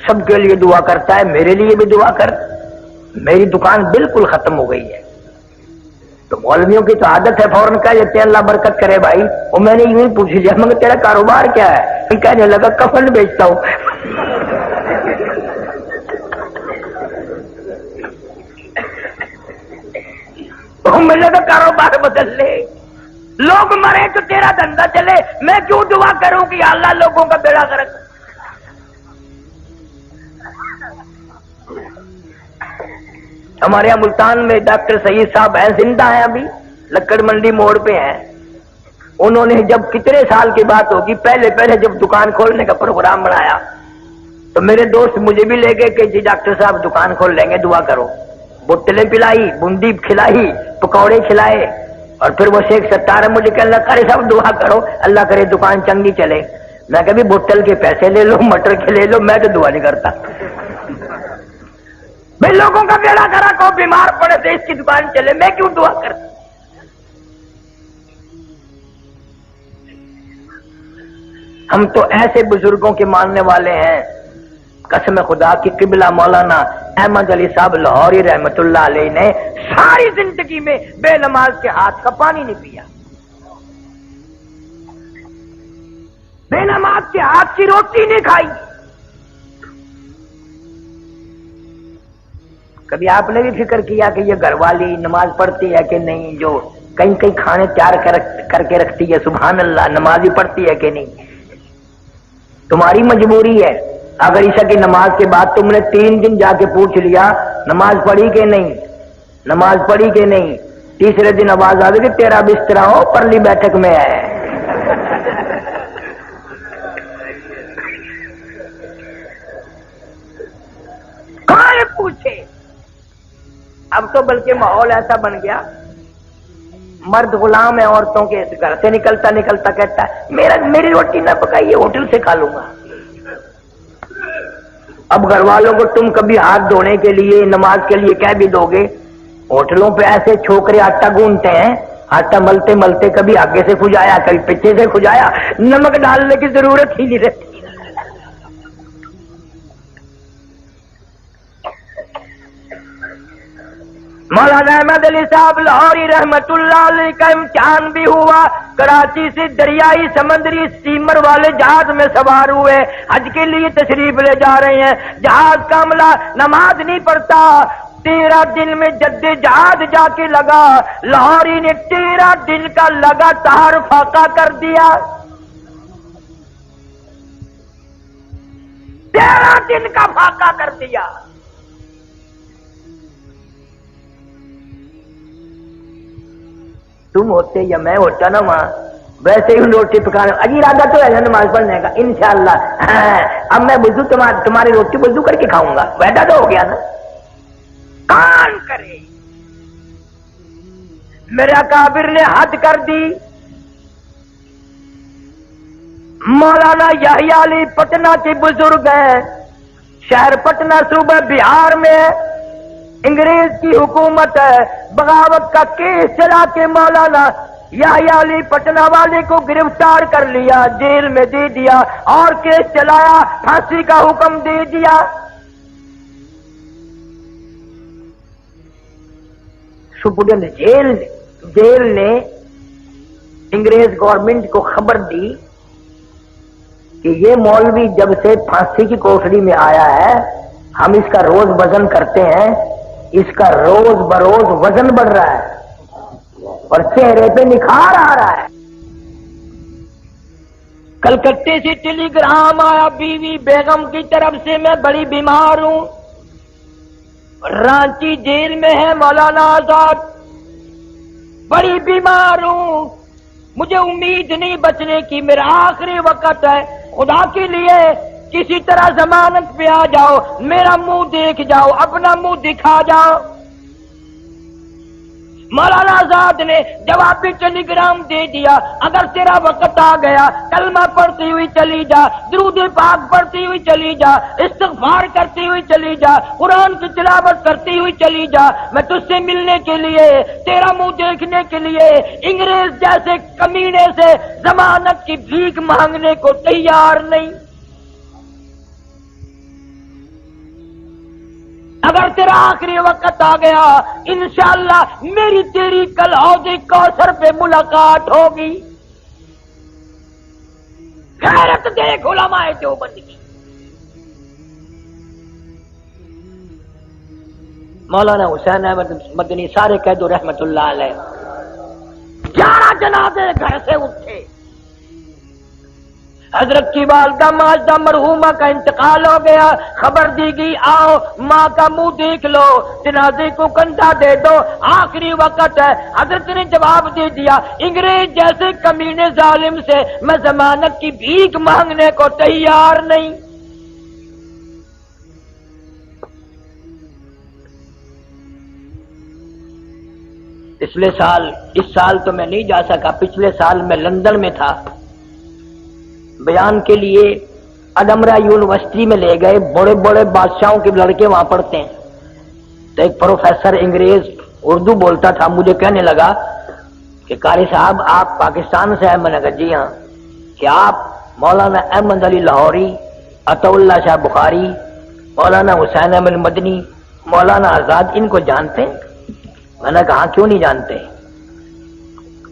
سب کے لیے دعا کرتا ہے، میرے لیے بھی دعا کر، میری دکان بالکل ختم ہو گئی ہے. تو مولویوں کی تو عادت ہے فوراً کہہ دیتے ہیں اللہ برکت کرے بھائی. اور میں نے یوں ہی پوچھ لیا مگر تیرا کاروبار کیا ہے؟ کہنے لگا کفن بیچتا ہوں. میں نے تو کاروبار بدل لے، لوگ مرے تو تیرا دھندا چلے، میں کیوں دعا کروں کہ یا اللہ لوگوں کا بیڑا غرق. ہمارے یہاں ملتان میں ڈاکٹر سعید صاحب ہیں، زندہ ہیں، ابھی لکڑ منڈی موڑ پہ ہیں. انہوں نے جب کتنے سال کی بات ہوگی، پہلے جب دکان کھولنے کا پروگرام بنایا تو میرے دوست مجھے بھی لے گئے کہ جی ڈاکٹر صاحب دکان کھول لیں گے، دعا کرو. بوتلیں پلائی، بوندی کھلائی، پکوڑے کھلائے، اور پھر وہ شیخ ستار ہے مجھے کہ اللہ کرے صاحب دعا کرو اللہ کرے دکان چنگی چلے. میں کبھی بوتل کے پیسے لے لو، مٹر کے لے لو، میں تو دعا نہیں کرتا. بھائی لوگوں کا بیڑا کرا کو بیمار پڑے تو اس کی دکان چلے، میں کیوں دعا کرتا؟ ہم تو ایسے بزرگوں کے ماننے والے ہیں، قسم خدا کی قبلہ مولانا احمد علی صاحب لاہوری رحمت اللہ علیہ نے ساری زندگی میں بے نماز کے ہاتھ کا پانی نہیں پیا، بے نماز کے ہاتھ کی روٹی نہیں کھائی. کبھی آپ نے بھی فکر کیا کہ یہ گھر والی نماز پڑھتی ہے کہ نہیں، جو کہیں کہیں کھانے تیار کر کے رکھتی ہے، سبحان اللہ، نماز ہی پڑھتی ہے کہ نہیں؟ تمہاری مجبوری ہے. اگر عشاء کی نماز کے بعد تم نے 3 دن جا کے پوچھ لیا نماز پڑھی کہ نہیں، نماز پڑھی کہ نہیں، تیسرے دن آواز آ گئی کہ تیرا بستر ہو پرلی بیٹھک میں ہے. کون پوچھے؟ اب تو بلکہ ماحول ایسا بن گیا، مرد غلام ہے عورتوں کے. گھر سے نکلتا کہتا ہے میری روٹی نہ پکائیے، ہوٹل سے کھا لوں گا. اب گھر والوں کو تم کبھی ہاتھ دھونے کے لیے، نماز کے لیے کہہ بھی دو گے، ہوٹلوں پہ ایسے چھوکرے آٹا گونتے ہیں، آٹا ملتے ملتے کبھی آگے سے کھجایا کبھی پیچھے سے کھجایا، نمک ڈالنے کی ضرورت ہی نہیں رہتی. مولانا احمد علی صاحب لاہوری رحمت اللہ علیہ کا امتحان بھی ہوا. کراچی سے دریائی سمندری اسٹیمر والے جہاز میں سوار ہوئے، حج کے لیے تشریف لے جا رہے ہیں. جہاز کا عملہ نماز نہیں پڑھتا. 13 دن میں جدے جہاز جا کے لگا. لاہوری نے 13 دن کا لگاتار فاقہ کر دیا. 13 دن کا فاقہ کر دیا. تم ہوتے یا میں ہوتا نا وہاں، ویسے ہی روٹی پکانا. اجی ارادہ تو ہے نماز پڑھنے کا انشاءاللہ. اب میں وضو تمہاری روٹی وضو کر کے کھاؤں گا، وعدہ تو ہو گیا نا. کون کرے؟ میرے اکابر نے حد کر دی. مولانا یحییٰ علی پٹنہ کے بزرگ ہیں، شہر پٹنہ صوبہ بہار میں انگریز کی حکومت ہے. بغاوت کا کیس چلا کے مولانا یحییٰ علی پٹنہ والے کو گرفتار کر لیا، جیل میں دے دیا اور کیس چلایا، پھانسی کا حکم دے دیا. سپرڈنٹ جیل نے انگریز گورنمنٹ کو خبر دی کہ یہ مولوی جب سے پھانسی کی کوٹڑی میں آیا ہے ہم اس کا روز وزن کرتے ہیں، اس کا روز بروز وزن بڑھ رہا ہے اور چہرے پہ نکھار آ رہا ہے. کلکتے سے ٹیلی گرام آیا بیوی بیگم کی طرف سے، میں بڑی بیمار ہوں، رانچی جیل میں ہے مولانا آزاد، بڑی بیمار ہوں، مجھے امید نہیں بچنے کی، میرا آخری وقت ہے، خدا کے لیے کسی طرح ضمانت پہ آ جاؤ، میرا منہ دیکھ جاؤ، اپنا منہ دکھا جاؤ. مولانا آزاد نے جوابی ٹیلی گرام دے دیا، اگر تیرا وقت آ گیا کلمہ پڑھتی ہوئی چلی جا، درود پاک پڑھتی ہوئی چلی جا، استغفار کرتی ہوئی چلی جا، قرآن کی تلاوت کرتی ہوئی چلی جا، میں تجھ سے ملنے کے لیے، تیرا منہ دیکھنے کے لیے انگریز جیسے کمینے سے ضمانت کی بھیک مانگنے کو تیار نہیں. اگر تیرا آخری وقت آ گیا انشاءاللہ میری تیری کل حوض کوثر پہ ملاقات ہوگی. غیرت دیکھ علماء دیوبند کی. مولانا حسین احمد مدنی سارے کہہ دو رحمت اللہ علیہ. 11 جنازے گھر سے اٹھے، حضرت کی والدہ ماجدہ مرحومہ کا انتقال ہو گیا، خبر دی گئی آؤ ماں کا منہ دیکھ لو، جنازے کو کندھا دے دو، آخری وقت ہے۔ حضرت نے جواب دے دیا انگریز جیسے کمینے ظالم سے میں ضمانت کی بھیک مانگنے کو تیار نہیں۔ پچھلے سال، اس سال تو میں نہیں جا سکا، پچھلے سال میں لندن میں تھا بیان کے لیے، ادمرا یونیورسٹی میں لے گئے، بڑے بڑے بادشاہوں کے لڑکے وہاں پڑھتے ہیں، تو ایک پروفیسر انگریز اردو بولتا تھا، مجھے کہنے لگا کہ قاری صاحب آپ پاکستان سے ہیں؟ میں نے کہا جی ہاں۔ کہ آپ مولانا احمد علی لاہوری، عطا اللہ شاہ بخاری، مولانا حسین احمد مدنی، مولانا آزاد ان کو جانتے ہیں؟ میں نے کہا کیوں نہیں جانتے؟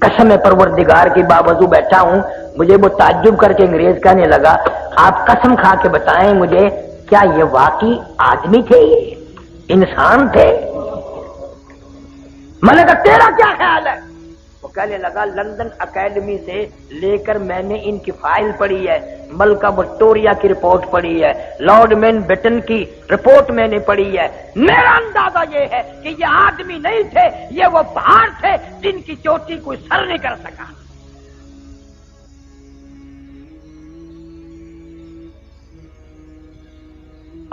قسم پروردگار کی باوضو بیٹھا ہوں، مجھے وہ تعجب کر کے انگریز کہنے لگا آپ قسم کھا کے بتائیں مجھے کیا یہ واقعی آدمی تھے، یہ انسان تھے؟ میں نے کہا تیرا کیا خیال ہے؟ وہ کہنے لگا لندن اکیڈمی سے لے کر میں نے ان کی فائل پڑھی ہے، ملکہ وکٹوریہ کی رپورٹ پڑھی ہے، لارڈ ماؤنٹ بیٹن کی رپورٹ میں نے پڑھی ہے، میرا اندازہ یہ ہے کہ یہ آدمی نہیں تھے، یہ وہ پہاڑ تھے جن کی چوٹی کوئی سر نہیں کر سکا۔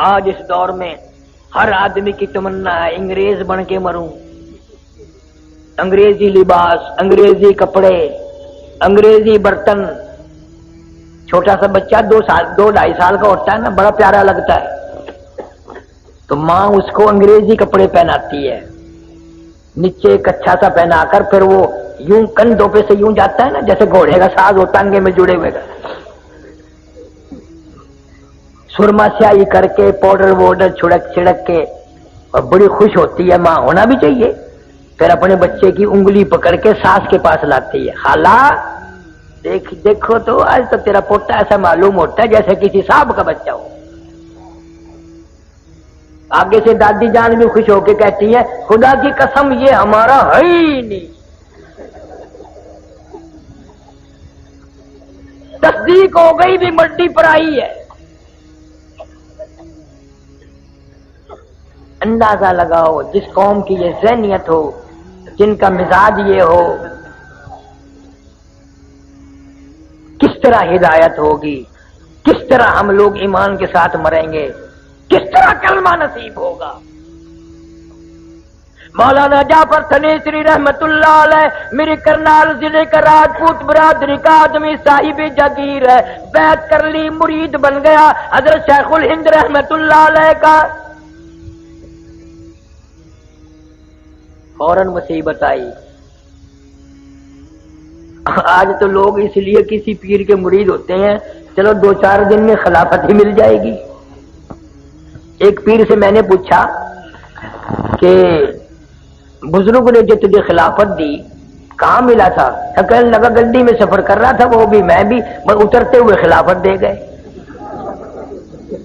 آج اس دور میں ہر آدمی کی تمنا ہے انگریز بن کے مروں، انگریزی لباس، انگریزی کپڑے، انگریزی برتن۔ چھوٹا سا بچہ 2-2.5 سال کا ہوتا ہے نا، بڑا پیارا لگتا ہے، تو ماں اس کو انگریزی کپڑے پہناتی ہے، نیچے ایک اچھا سا پہنا کر، پھر وہ یوں کندھوں پہ سے یوں جاتا ہے نا جیسے گھوڑے کا ساز ہوتا ہے انگے میں جڑے ہوئے کا، سرما سیاہی کر کے، پاؤڈر ووڈر چھڑک کے، اور بڑی خوش ہوتی ہے ماں، ہونا بھی چاہیے۔ پھر اپنے بچے کی انگلی پکڑ کے ساس کے پاس لاتی ہے، خالہ دیکھو تو آج تو تیرا پوتا ایسا معلوم ہوتا ہے جیسے کسی صاحب کا بچہ ہو۔ آگے سے دادی جان بھی خوش ہو کے کہتی ہے خدا کی قسم یہ ہمارا ہے ہی نہیں۔ تصدیق ہو گئی بھی مٹی پر آئی ہے۔ اندازہ لگاؤ جس قوم کی یہ ذہنیت ہو، جن کا مزاج یہ ہو، کس طرح ہدایت ہوگی، کس طرح ہم لوگ ایمان کے ساتھ مریں گے، کس طرح کلمہ نصیب ہوگا۔ مولانا جعفر تھنیسری رحمت اللہ علیہ میری کرنال ضلع کا راجپوت برادری کا آدمی صاحب جگیر ہے، بیعت کر لی، مرید بن گیا حضرت شیخ الہند رحمت اللہ علیہ کا۔ فوراً مصیبت آئی۔ آج تو لوگ اس لیے کسی پیر کے مرید ہوتے ہیں چلو 2-4 دن میں خلافت ہی مل جائے گی۔ ایک پیر سے میں نے پوچھا کہ بزرگ نے جو تجھے خلافت دی کہاں ملا تھا؟ کہنے لگا گڈی میں سفر کر رہا تھا، وہ بھی میں بھی، اترتے ہوئے خلافت دے گئے۔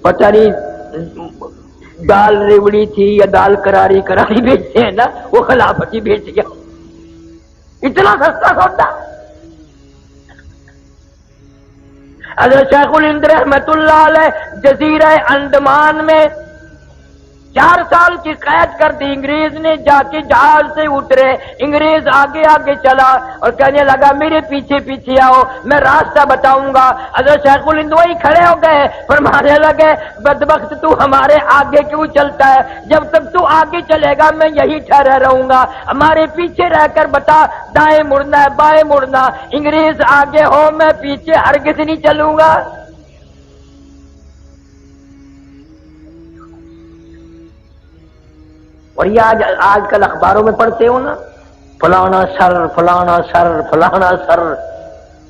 پتہ نہیں دال ریوڑی تھی یا دال کراری بیچتے ہیں نا، وہ خلافت ہی بیچ گیا، اتنا سستا سودا۔ حضرت شیخ الہند رحمت اللہ علیہ جزیرہ انڈمان میں 4 سال کی قید کر دی انگریز نے، جا کے جہاز سے اترے، انگریز آگے آگے چلا اور کہنے لگا میرے پیچھے پیچھے آؤ میں راستہ بتاؤں گا۔ حضرت شیخ الہند وہی کھڑے ہو گئے، فرمانے لگے بدبخت تو ہمارے آگے کیوں چلتا ہے؟ جب تک تو آگے چلے گا میں یہی ٹھہرا رہوں گا، ہمارے پیچھے رہ کر بتا دائیں مڑنا ہے بائیں مڑنا، انگریز آگے ہو میں پیچھے ہرگز نہیں چلوں گا۔ اور یہ آج کل اخباروں میں پڑھتے ہو نا، فلانا سر فلانا سر فلانا سر۔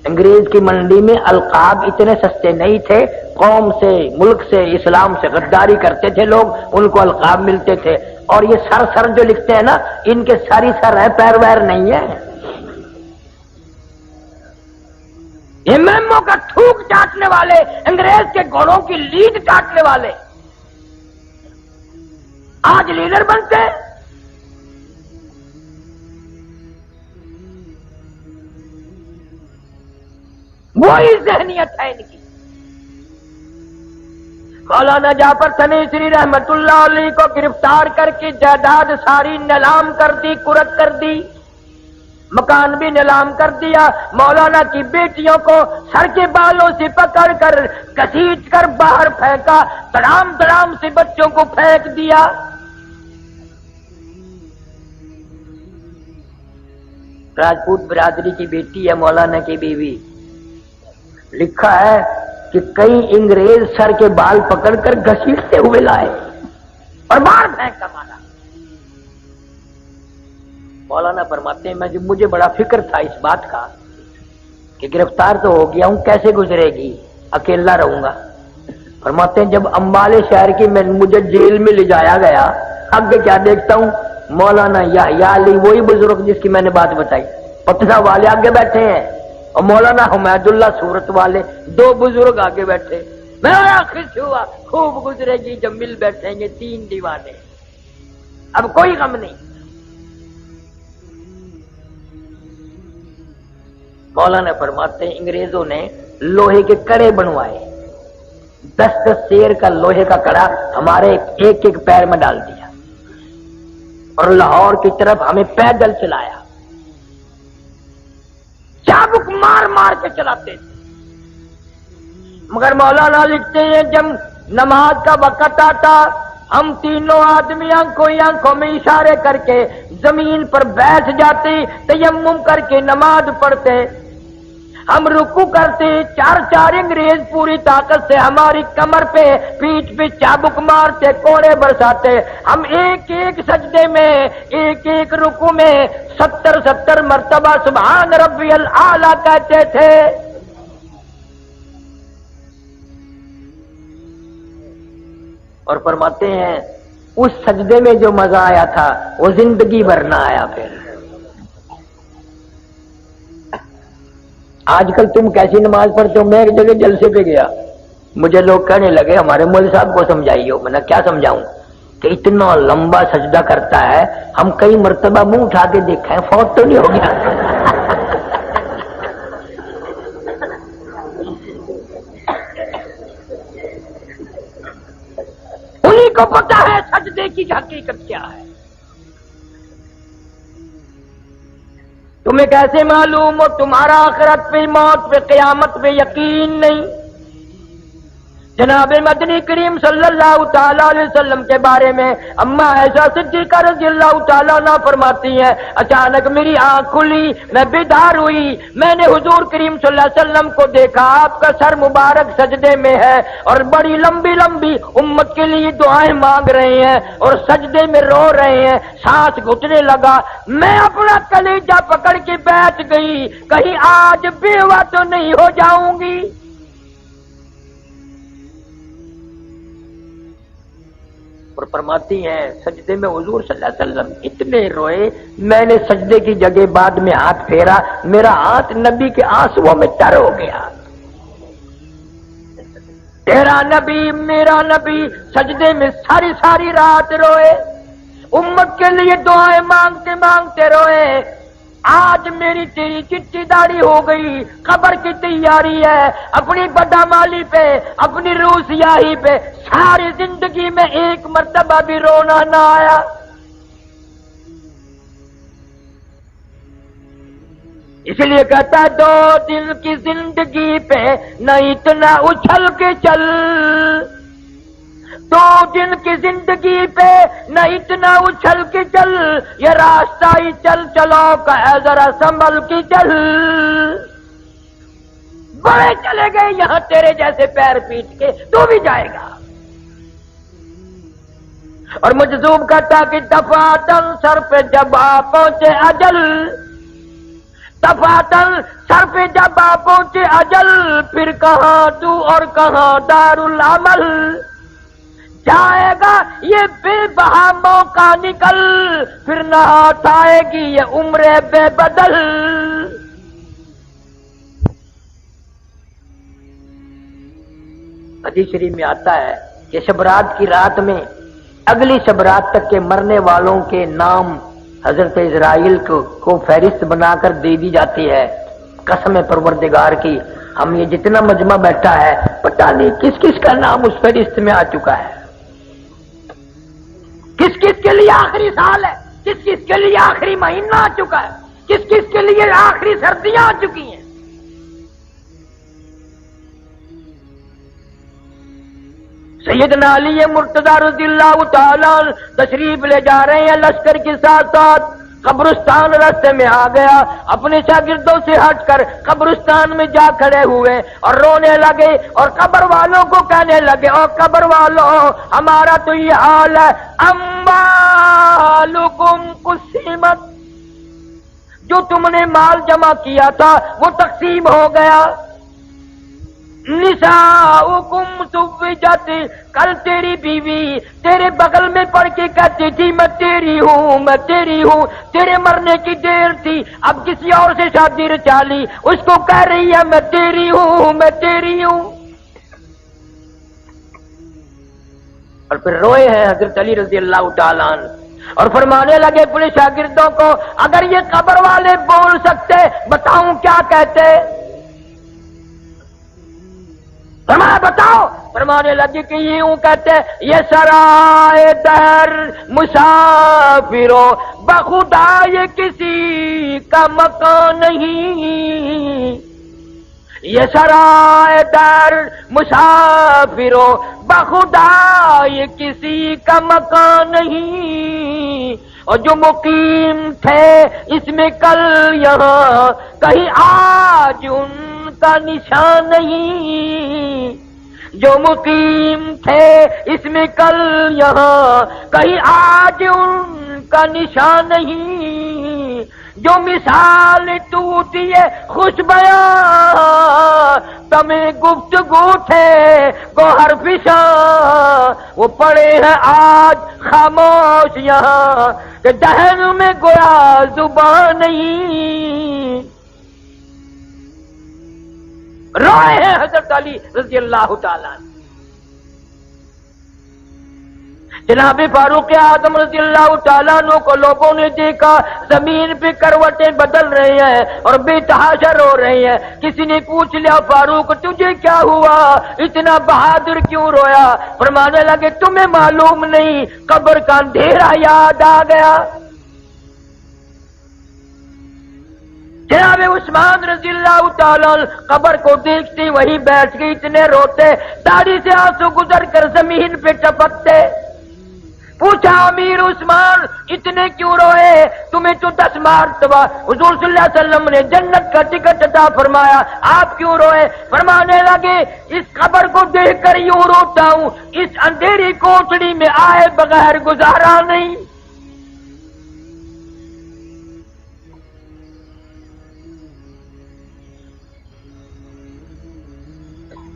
انگریز کی منڈی میں القاب اتنے سستے نہیں تھے، قوم سے، ملک سے، اسلام سے غداری کرتے تھے لوگ، ان کو القاب ملتے تھے۔ اور یہ سر سر جو لکھتے ہیں نا، ان کے ساری سر ہے، پیر ویر نہیں ہے۔ یہ میموں کا تھوک چاٹنے والے، انگریز کے گھوڑوں کی لیڈ چاٹنے والے آج لیڈر بنتے ہیں۔ وہی ذہنیت ہے ان کی۔ مولانا جعفر تنیسری رحمت اللہ علیہ کو گرفتار کر کے جائیداد ساری نیلام کر دی، کرک کر دی، مکان بھی نیلام کر دیا۔ مولانا کی بیٹیوں کو سر کے بالوں سے پکڑ کر گھسیٹ کر باہر پھینکا، تڑام تڑام سے بچوں کو پھینک دیا۔ راجپوت برادری کی بیٹی ہے مولانا کی بیوی، لکھا ہے کہ کئی انگریز سر کے بال پکڑ کر گھسیٹتے ہوئے لائے اور باہر پھینکا مارا۔ مولانا فرماتے ہیں مجھے بڑا فکر تھا اس بات کا کہ گرفتار تو ہو گیا ہوں، کیسے گزرے گی، اکیلا رہوں گا۔ فرماتے ہیں جب امبالے شہر کی مجھے جیل میں لے جایا گیا، اب کیا دیکھتا ہوں مولانا یحییٰ علی، وہی بزرگ جس کی میں نے بات بتائی، پٹنہ والے آگے بیٹھے ہیں اور مولانا حمید اللہ صورت والے، دو بزرگ آگے بیٹھے۔ میں خوش ہوا، خوب گزرے گی جب مل بیٹھیں گے تین دیوانے، اب کوئی غم نہیں۔ مولانا فرماتے ہیں انگریزوں نے لوہے کے کڑے بنوائے، 10 سیر کا لوہے کا کڑا ہمارے ایک ایک پیر میں ڈال دیا اور لاہور کی طرف ہمیں پیدل چلایا، چابک مار مار کے چلاتے تھے۔ مگر مولانا لکھتے ہیں جب نماز کا وقت آتا، ہم تینوں آدمی آنکھوں میں اشارے کر کے زمین پر بیٹھ جاتے، تیمم کر کے نماز پڑھتے، ہم رکوع کرتے، چار انگریز پوری طاقت سے ہماری کمر پہ پیٹھ پہ چابک مارتے، کوڑے برساتے، ہم ایک ایک سجدے میں ایک ایک رکوع میں 70 مرتبہ سبحان ربی الاعلی کہتے تھے۔ اور فرماتے ہیں اس سجدے میں جو مزہ آیا تھا وہ زندگی بھر نہ آیا۔ پھر آج کل تم کیسی نماز پڑھتے ہو؟ میں ایک جگہ جلسے پہ گیا، مجھے لوگ کہنے لگے ہمارے مولوی صاحب کو سمجھائیے، میں نے کیا سمجھاؤں کہ اتنا لمبا سجدہ کرتا ہے، ہم کئی مرتبہ منہ اٹھا کے دیکھا ہے، فوت تو نہیں ہو گیا؟ انہیں کو پتا ہے سجدے کی حقیقت کیا ہے۔ تمہیں کیسے معلوم ہو؟ تمہارا آخرت پہ، موت پہ، قیامت پہ یقین نہیں۔ جناب مدنی کریم صلی اللہ تعالی علیہ وسلم کے بارے میں اما عائشہ صدیقہ رضی اللہ تعالیٰ عنہ فرماتی ہیں اچانک میری آنکھ کھلی، میں بیدار ہوئی، میں نے حضور کریم صلی اللہ علیہ وسلم کو دیکھا، آپ کا سر مبارک سجدے میں ہے اور بڑی لمبی لمبی امت کے لیے دعائیں مانگ رہے ہیں اور سجدے میں رو رہے ہیں، سانس گھٹنے لگا، میں اپنا کلیجہ پکڑ کے بیٹھ گئی، کہیں آج بیوہ تو نہیں ہو جاؤں گی۔ اور فرماتی ہیں سجدے میں حضور صلی اللہ علیہ وسلم اتنے روئے، میں نے سجدے کی جگہ بعد میں ہاتھ پھیرا، میرا ہاتھ نبی کے آنسوؤں میں تر ہو گیا۔ تیرا نبی میرا نبی سجدے میں ساری رات روئے، امت کے لیے دعائیں مانگتے مانگتے روئے، آج میری تیری چٹی داڑھی ہو گئی، قبر کی تیاری ہے، اپنی بدعمالی پہ، اپنی روح سیاہی پہ ساری زندگی میں ایک مرتبہ بھی رونا نہ آیا۔ اس لیے کہتا ہے 2 دن کی زندگی پہ نہ اتنا اچھل کے چل، 2 دن کی زندگی پہ نہ اتنا اچھل کے چل، یہ راستہ ہی چل چلو کا ہے ذرا سنبھل کے چل، بڑے چلے گئے یہاں تیرے جیسے پیر پیٹ کے، تو بھی جائے گا۔ اور مجذوب کہتا کہ دفعتاً سر پہ جب آ پہنچے اجل، دفعتاً سر پہ جب آ پہنچے اجل، پھر کہاں تو اور کہاں دارالعمل، جائے گا یہ بے بہا موقع نکل، پھر نہ ہاتھ آئے گی یہ عمر بے بدل۔ حدیث شریف میں آتا ہے کہ شبرات کی رات میں اگلی شبرات تک کے مرنے والوں کے نام حضرت اسرائیل کو فہرست بنا کر دے دی جاتی ہے۔ قسم پروردگار کی ہم یہ جتنا مجمع بیٹھا ہے پتہ نہیں کس کس کا نام اس فہرست میں آ چکا ہے، کس کس کے لیے آخری سال ہے، کس کس کے لیے آخری مہینہ آ چکا ہے، کس کس کے لیے آخری سردیاں آ چکی ہیں۔ سیدنا علی مرتضی رضی اللہ تعالیٰ تشریف لے جا رہے ہیں لشکر کے ساتھ ساتھ، قبرستان راستے میں آ گیا، اپنے شاگردوں سے ہٹ کر قبرستان میں جا کھڑے ہوئے اور رونے لگے اور قبر والوں کو کہنے لگے، اور قبر والوں ہمارا تو یہ حال ہے، اموالکم قسمت، جو تم نے مال جمع کیا تھا وہ تقسیم ہو گیا، نساؤکم زوجت، کل تیری بیوی تیرے بغل میں پڑ کے کہتی تھی میں تیری ہوں میں تیری ہوں، تیرے مرنے کی دیر تھی، اب کسی اور سے شادی رچا لی، اس کو کہہ رہی ہے میں تیری ہوں میں تیری ہوں، اور پھر روئے ہیں حضرت علی رضی اللہ تعالیٰ عنہ اور فرمانے لگے اپنے شاگردوں کو، اگر یہ قبر والے بول سکتے بتاؤں کیا کہتے؟ فرمایا بتاؤ، فرمانے لگے کہ یوں کہتے، یہ سرائے در مسافرو بخدا یہ کسی کا مکان نہیں، یہ سرائے در مسافرو بخدا یہ کسی کا مکان نہیں، اور جو مقیم تھے اس میں کل یہاں کہیں آج ان کا نشان نہیں، جو مقیم تھے اس میں کل یہاں کہیں آج ان کا نشان نہیں، جو مثال ٹوٹی ہے خوش بیاں تمہیں گفتگو تھے گوہر فشاں، وہ پڑے ہیں آج خاموش یہاں کہ دہن میں گویا زبان نہیں، روئے ہیں حضرت علی رضی اللہ تعالیٰ۔ جناب فاروق اعظم رضی اللہ تعالیٰ عنہ کو لوگوں نے دیکھا زمین پہ کروٹیں بدل رہے ہیں اور بے تحاشا رو رہے ہیں، کسی نے پوچھ لیا فاروق تجھے کیا ہوا، اتنا بہادر کیوں رویا؟ فرمانے لگے تمہیں معلوم نہیں قبر کا اندھیرا یاد آ گیا۔ جناب عثمان رضی اللہ تعالیٰ قبر کو دیکھتے وہی بیٹھ کے اتنے روتے، داڑھی سے آنسو گزر کر زمین پہ ٹپکتے۔ پوچھا امیر عثمان اتنے کیوں روئے؟ تمہیں تو 10 مرتبہ حضور صلی اللہ علیہ وسلم نے جنت کا ٹکٹ عطا فرمایا، آپ کیوں روئے؟ فرمانے لگے اس قبر کو دیکھ کر یوں روتا ہوں، اس اندھیری کوٹڑی میں آئے بغیر گزارا نہیں۔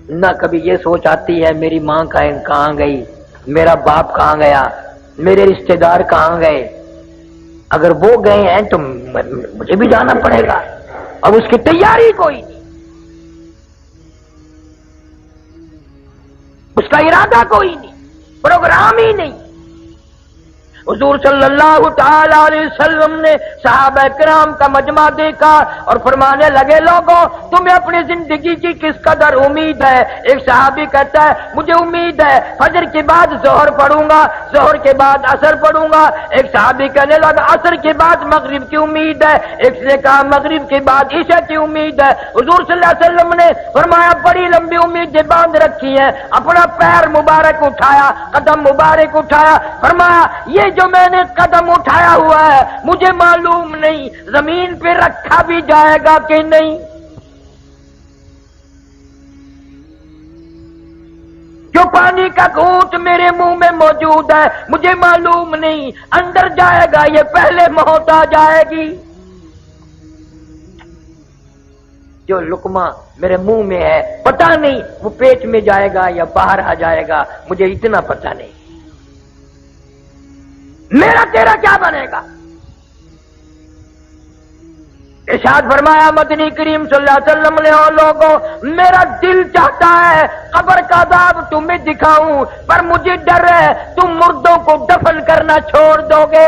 نہ کبھی یہ سوچ آتی ہے میری ماں کہاں گئی، میرا باپ کہاں گیا، میرے رشتہ دار کہاں گئے، اگر وہ گئے ہیں تو مجھے بھی جانا پڑے گا، اور اس کی تیاری کوئی نہیں، اس کا ارادہ کوئی نہیں، پروگرام ہی نہیں۔ حضور صلی اللہ تعالی علیہ وسلم نے صحابہ کرام کا مجمع دیکھا اور فرمانے لگے لوگوں تمہیں اپنی زندگی کی کس قدر امید ہے؟ ایک صحابی کہتا ہے مجھے امید ہے فجر کے بعد ظہر پڑھوں گا، ظہر کے بعد عصر پڑھوں گا، ایک صحابی کہنے لگا عصر کے بعد مغرب کی امید ہے، ایک نے کہا مغرب کے بعد عشاء کی امید ہے۔ حضور صلی اللہ علیہ وسلم نے فرمایا بڑی لمبی امیدیں باندھ رکھی ہیں، اپنا پیر مبارک اٹھایا، قدم مبارک اٹھایا، فرمایا یہ جو میں نے قدم اٹھایا ہوا ہے مجھے معلوم نہیں زمین پہ رکھا بھی جائے گا کہ نہیں، جو پانی کا گھونٹ میرے منہ میں موجود ہے مجھے معلوم نہیں اندر جائے گا یہ پہلے موت آ جائے گی، جو لقمہ میرے منہ میں ہے پتہ نہیں وہ پیٹ میں جائے گا یا باہر آ جائے گا، مجھے اتنا پتہ نہیں، میرا تیرا کیا بنے گا؟ ارشاد فرمایا مدنی کریم صلی اللہ علیہ وسلم نے اور لوگوں میرا دل چاہتا ہے قبر کا عذاب تمہیں دکھاؤں پر مجھے ڈر ہے تم مردوں کو دفن کرنا چھوڑ دو گے۔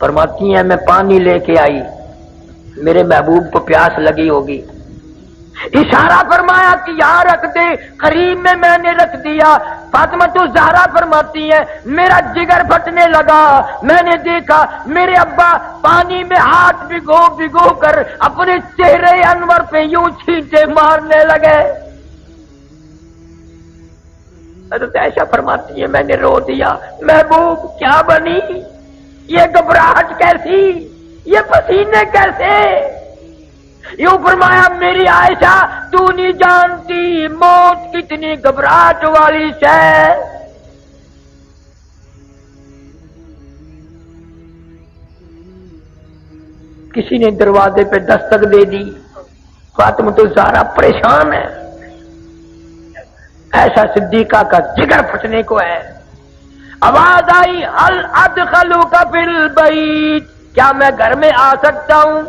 فرماتی ہیں میں پانی لے کے آئی، میرے محبوب کو پیاس لگی ہوگی، اشارہ فرمایا کہ یہاں رکھ دے، قریب میں نے رکھ دیا۔ فاطمہ تو زہرا فرماتی ہے میرا جگر پھٹنے لگا، میں نے دیکھا میرے ابا پانی میں ہاتھ بھگو بھگو کر اپنے چہرے انور پہ یوں چھینٹے مارنے لگے۔ حضرت عائشہ فرماتی ہے میں نے رو دیا، محبوب کیا بنی، یہ گھبراہٹ کیسی، یہ پسینے کیسے؟ یوں فرمایا میری عائشہ تو نہیں جانتی موت کتنی گھبراہٹ والی ہے۔ کسی نے دروازے پہ دستک دے دی، فاطمہ تو زہرا پریشان ہے، ایسا صدیقہ کا جگر پھٹنے کو ہے۔ آواز آئی ہل ادخلوک فی البیت، کیا میں گھر میں آ سکتا ہوں؟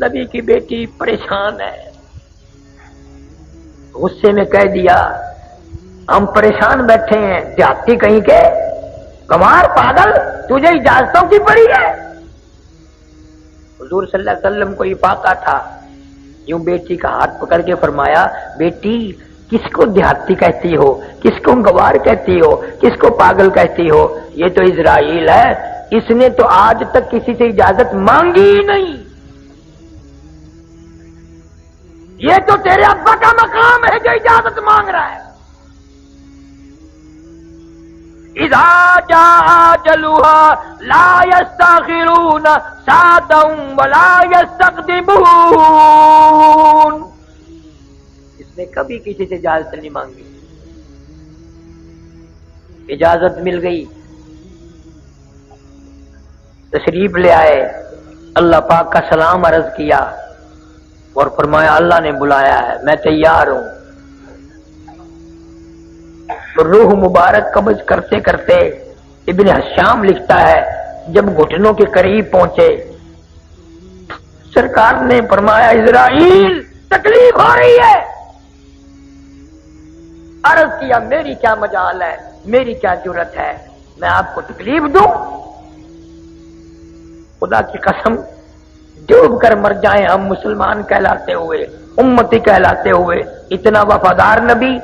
نبی کی بیٹی پریشان ہے، غصے میں کہہ دیا ہم پریشان بیٹھے ہیں، دیہاتی کہیں کے، کمار پاگل، تجھے اجازتوں کی پڑی ہے؟ حضور صلی اللہ علیہ وسلم کو افاقہ تھا، یوں بیٹی کا ہاتھ پکڑ کے فرمایا بیٹی کس کو دیہاتی کہتی ہو، کس کو گوار کہتی ہو، کس کو پاگل کہتی ہو؟ یہ تو اسرائیل ہے، اس نے تو آج تک کسی سے اجازت مانگی ہی نہیں، یہ تو تیرے ابا کا مقام ہے جو اجازت مانگ رہا ہے۔ اذا جاء اجلها لا يستاخرون ساعة ولا يستقدمون، اس نے کبھی کسی سے اجازت نہیں مانگی، اجازت مل گئی، تشریف لے آئے، اللہ پاک کا سلام عرض کیا اور فرمایا اللہ نے بلایا ہے، میں تیار ہوں۔ تو روح مبارک قبض کرتے کرتے ابن حشام لکھتا ہے جب گھٹنوں کے قریب پہنچے سرکار نے فرمایا اسرائیل تکلیف ہو رہی ہے۔ عرض کیا میری کیا مجال ہے، میری کیا جرت ہے، میں آپ کو تکلیف دوں؟ خدا کی قسم ڈوب کر مر جائیں ہم مسلمان کہلاتے ہوئے، امتی کہلاتے ہوئے، اتنا وفادار نبی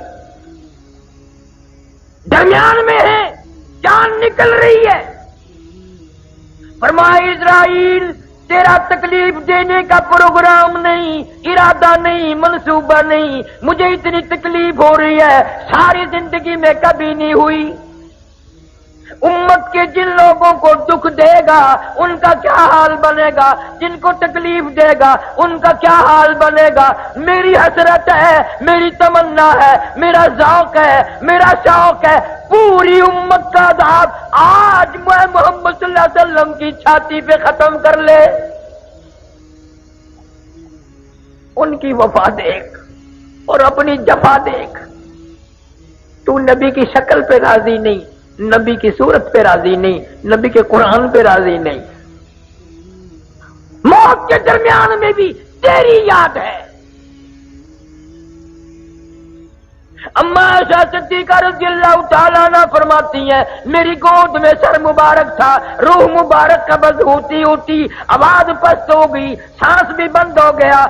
درمیان میں ہے، جان نکل رہی ہے۔ فرمایا اسرائیل تیرا تکلیف دینے کا پروگرام نہیں، ارادہ نہیں، منصوبہ نہیں، مجھے اتنی تکلیف ہو رہی ہے ساری زندگی میں کبھی نہیں ہوئی۔ امت کے جن لوگوں کو دکھ دے گا ان کا کیا حال بنے گا، جن کو تکلیف دے گا ان کا کیا حال بنے گا۔ میری حسرت ہے، میری تمنا ہے، میرا ذوق ہے، میرا شوق ہے پوری امت کا عذاب آج میں محمد صلی اللہ علیہ وسلم کی چھاتی پہ ختم کر لے۔ ان کی وفا دیکھ اور اپنی جفا دیکھ، تو نبی کی شکل پہ راضی نہیں، نبی کی صورت پہ راضی نہیں، نبی کے قرآن پہ راضی نہیں، موت کے درمیان میں بھی تیری یاد ہے۔ اما عائشہ صدیقہ رضی اللہ تعالیٰ عنہ فرماتی ہیں میری گود میں سر مبارک تھا، روح مبارک قبض ہوتی ہوتی آواز پست ہو گئی، سانس بھی بند ہو گیا،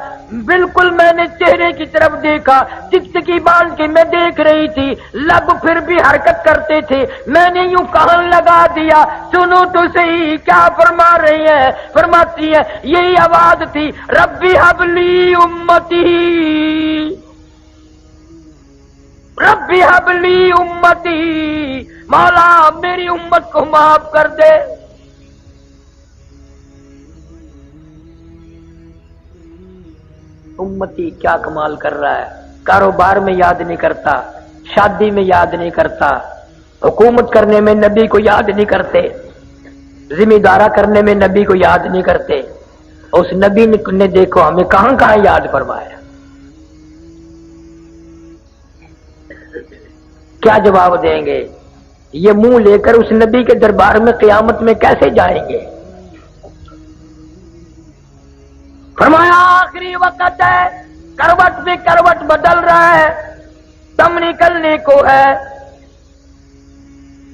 بالکل میں نے چہرے کی طرف دیکھا، ٹکٹکی باندھ کے میں دیکھ رہی تھی، لب پھر بھی حرکت کرتے تھے، میں نے یوں کان لگا دیا سنو تو صحیح کیا فرما رہی ہیں۔ فرماتی ہے یہی آواز تھی ربی حبلی امتی، ربی حبلی امتی، مولا میری امت کو معاف کر دے۔ امتی کیا کمال کر رہا ہے، کاروبار میں یاد نہیں کرتا، شادی میں یاد نہیں کرتا، حکومت کرنے میں نبی کو یاد نہیں کرتے، ذمہ دارہ کرنے میں نبی کو یاد نہیں کرتے، اس نبی نے دیکھو ہمیں کہاں کہاں یاد فرمایا۔ کیا جواب دیں گے؟ یہ منہ لے کر اس نبی کے دربار میں قیامت میں کیسے جائیں گے؟ فرمایا آخری وقت ہے، کروٹ سے کروٹ بدل رہا ہے، دم نکلنے کو ہے،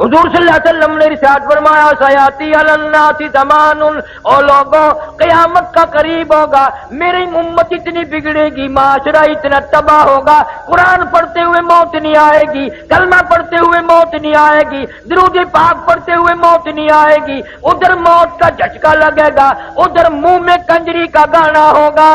حضور صلی اللہ علیہ وسلم نے ارشاد فرمایا سیاتی علی الناس زمان، او لوگوں قیامت کا قریب ہوگا، میری امت اتنی بگڑے گی، معاشرہ اتنا تباہ ہوگا، قرآن پڑھتے ہوئے موت نہیں آئے گی، کلمہ پڑھتے ہوئے موت نہیں آئے گی، درود پاک پڑھتے ہوئے موت نہیں آئے گی، ادھر موت کا جھٹکا لگے گا، ادھر منہ میں کنجری کا گانا ہوگا۔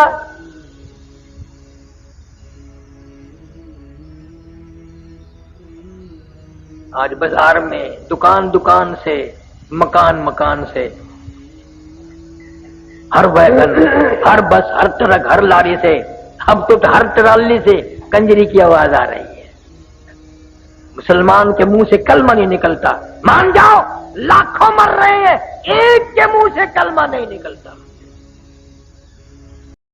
آج بازار میں دکان دکان سے، مکان مکان سے، ہر ویگن، ہر بس، ہر ٹرک، ہر لاری سے، اب تو ہر ٹرالی سے کنجری کی آواز آ رہی ہے۔ مسلمان کے منہ سے کلمہ نہیں نکلتا، مان جاؤ لاکھوں مر رہے ہیں، ایک کے منہ سے کلمہ نہیں نکلتا۔